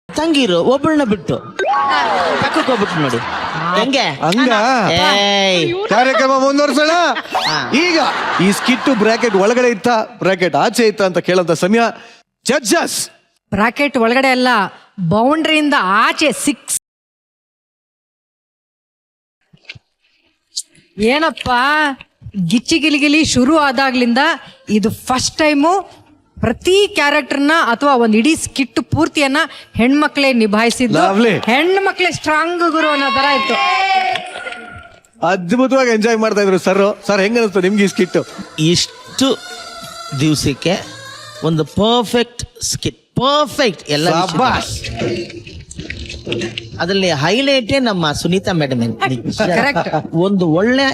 ತಂಗೀರು ಒಬ್ಬಳನ್ನ ಬಿಟ್ಟು ಪಕ್ಕಕ್ಕೆ ಹೋಗ್ಬಿಟ್ಟು ನೋಡಿ ಹೆಂಗೆ. ಹಂಗ ಏಯ್ ಕಾರ್ಯಕ್ರಮ ಮುಂದುವರ್ಸೋಣ. ಹಾ. ಈಗ ಈ ಸ್ಕಿಟ್ ಬ್ರಾಕೆಟ್ ಒಳಗಡೆ ಇತ್ತ ಬ್ರಾಕೆಟ್ ಆಚೆ ಇತ್ತ ಅಂತ ಕೇಳಂತ ಸಮಯ. ಜಡ್ಜಸ್ ಬ್ರಾಕೆಟ್ ಒಳಗಡೆ ಅಲ್ಲ, ಬೌಂಡ್ರಿಯಿಂದ ಆಚೆ 6. ಏನಪ್ಪ ಗಿಚ್ಚಿ ಗಿಲಿಗಿಲಿ ಶುರು ಆದಾಗ್ಲಿಂದ ಇದು ಫಸ್ಟ್ ಟೈಮು ಪ್ರತಿ ಕ್ಯಾರೆಕ್ಟರ್ನ ಅಥವಾ ಒಂದು ಇಡೀ ಸ್ಕಿಟ್ ಪೂರ್ತಿಯನ್ನ ಹೆಣ್ಮಕ್ಳೇ ನಿಭಾಯಿಸಿದ್ದು. Lovely. ಹೆಣ್ಮಕ್ಳೇ ಸ್ಟ್ರಾಂಗ್ ಗುರು ಅನ್ನೋ ತರ ಇತ್ತು. ಅದ್ಭುತವಾಗಿ ಎಂಜಾಯ್ ಮಾಡ್ತಾ ಇದ್ರು ಸರ್. ಸರ್ ಹೆಂಗ ಅನಿಸ್ತು ನಿಮ್ಗೆ ಈ ಸ್ಕಿಟ್? ಇಷ್ಟು ದಿವಸಕ್ಕೆ ಒಂದು ಪರ್ಫೆಕ್ಟ್ ಸ್ಕಿಟ್, ಪರ್ಫೆಕ್ಟ್ ಎಲ್ಲ ಶಾಬಾಷ್. ಅದರಲ್ಲಿ ಹೈಲೈಟೇ ನಮ್ಮ ಸುನೀತಾ ಮೇಡಮ್. Correct. ಒಂದು ಒಳ್ಳೆ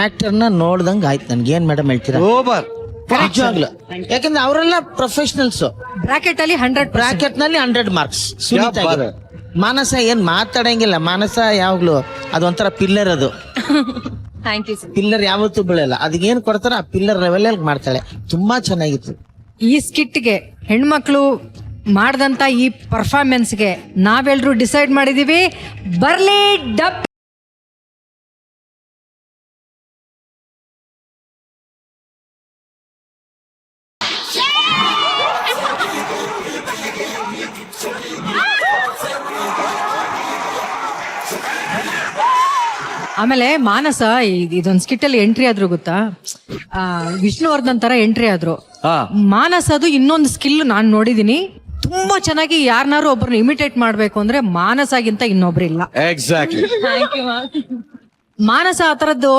ಆಕ್ಟರ್ನ ನೋಡ್ದಂಗ ಆಯ್ತು ನನ್ಗೆ. ಏನ್ ಮೇಡಮ್ ಹೇಳ್ತೀರಾ? ಸೂಪರ್. ನಿಜವಾಗ್ಲು, ಯಾಕಂದ್ರೆ ಅವರೆಲ್ಲ ಪ್ರೊಫೆಷನಲ್ಸ್. ಬ್ರಾಕೆಟ್ ಅಲ್ಲಿ 100 ಬ್ರಾಕೆಟ್ ನಲ್ಲಿ 100 ಮಾರ್ಕ್ಸ್ ಸುನೀತಾ. ಮಾನಸ ಏನ್ ಮಾತಾಡಂಗಿಲ್ಲ, ಮಾನಸ ಯಾವಾಗ್ಲೂ ಅದೊಂಥರ ಪಿಲ್ಲರ್. ಅದು ಥ್ಯಾಂಕ್ ಯು ಸರ್. ಪಿಲ್ಲರ್ ಯಾವತ್ತೂ ಬೀಳಲ್ಲ, ಅದಕ್ಕೇನ್ ಕೊಡ್ತಾರ ಆ ಪಿಲ್ಲರ್ ಲೆವೆಲ್ ಮಾಡ್ತಾಳೆ. ತುಂಬಾ ಚೆನ್ನಾಗಿತ್ತು. ಈ ಸ್ಕಿಟ್ಗೆ ಹೆಣ್ಮಕ್ಳು ಮಾಡಿದಂತ ಈ ಪರ್ಫಾರ್ಮೆನ್ಸ್ಗೆ ನಾವೆಲ್ಲರೂ ಡಿಸೈಡ್ ಮಾಡಿದೀವಿ, ಬರ್ಲಿ ಡಬ್. ಆಮೇಲೆ ಮಾನಸ ಇದೊಂದ್ ಸ್ಕಿಟ್ ಅಲ್ಲಿ ಎಂಟ್ರಿ ಆದ್ರು ಗೊತ್ತಾ, ವಿಷ್ಣುವರ್ಧನ್ ತರ ಎಂಟ್ರಿ ಆದ್ರು. ಮಾನಸ ಅದು ಇನ್ನೊಂದು ಸ್ಕಿಲ್ ನಾನ್ ನೋಡಿದೀನಿ, ತುಂಬಾ ಚೆನ್ನಾಗಿ ಯಾರನ್ನಾರು ಒಬ್ರನ್ನ ಇಮಿಟೇಟ್ ಮಾಡ್ಬೇಕು ಅಂದ್ರೆ ಮಾನಸಾಗಿಂತ ಇನ್ನೊಬ್ರಿಲ್ಲ. ಎಕ್ಸಾಕ್ಟ್ಲಿ. ಮಾನಸ ಆ ತರದ್ದು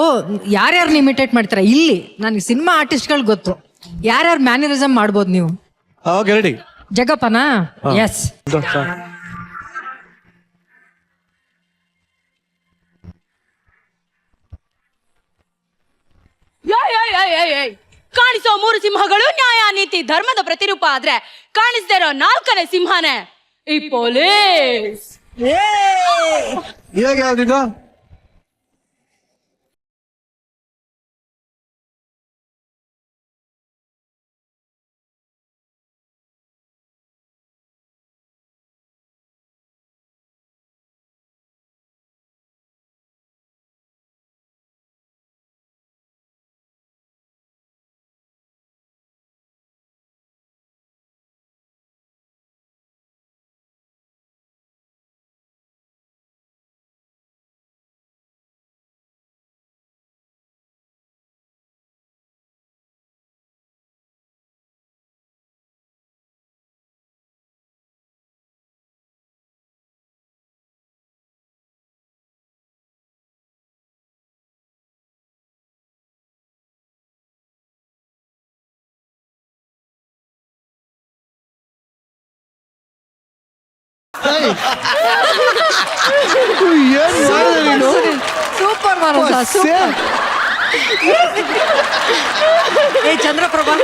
ಯಾರ್ಯಾರನ್ನ ಇಮಿಟೇಟ್ ಮಾಡ್ತಾರ ಇಲ್ಲಿ ನನಗೆ ಸಿನಿಮಾ ಆರ್ಟಿಸ್ಟ್ಗಳು ಗೊತ್ತು, ಯಾರ್ಯಾರು ಮ್ಯಾನರಿಸಮ್ ಮಾಡ್ಬೋದು ನೀವು. Okay ready. ಜಗಪ್ಪನಾ? ಎಸ್. ಕಾಣಿಸೋ 3 ಸಿಂಹಗಳು ನ್ಯಾಯ ನೀತಿ ಧರ್ಮದ ಪ್ರತಿರೂಪ ಆದ್ರೆ ಕಾಣಿಸ್ದೇ ಇರೋ 4ನೇ ಸಿಂಹನೇ ಈ ಪೊಲೀಸ್. ಇವಾಗ ಯಾವ್ದಿದು? ಸೂಪರ್ ಮಾನಸ, ಸೂಪರ್. ಏ ಚಂದ್ರಪ್ರಭಾ,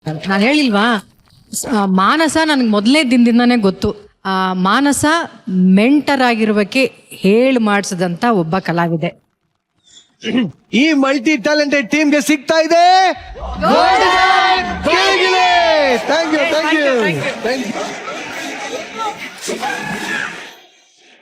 ನಾನು ಹೇಳಿಲ್ವಾ, ಮಾನಸ ನನಗೆ ಮೊದಲನೇ ದಿನದಿಂದಾನೇ ಗೊತ್ತು. ಮಾನಸ ಮೆಂಟರ್ ಆಗಿರೋಕ್ಕೆ ಹೇಳಿ ಮಾಡಿಸಿದಂತ ಒಬ್ಬ ಕಲಾವಿದೆ. ಈ ಮಲ್ಟಿ ಟ್ಯಾಲೆಂಟೆಡ್ ಟೀಮ್ಗೆ ಸಿಗ್ತಾ ಇದೆ. Thank you.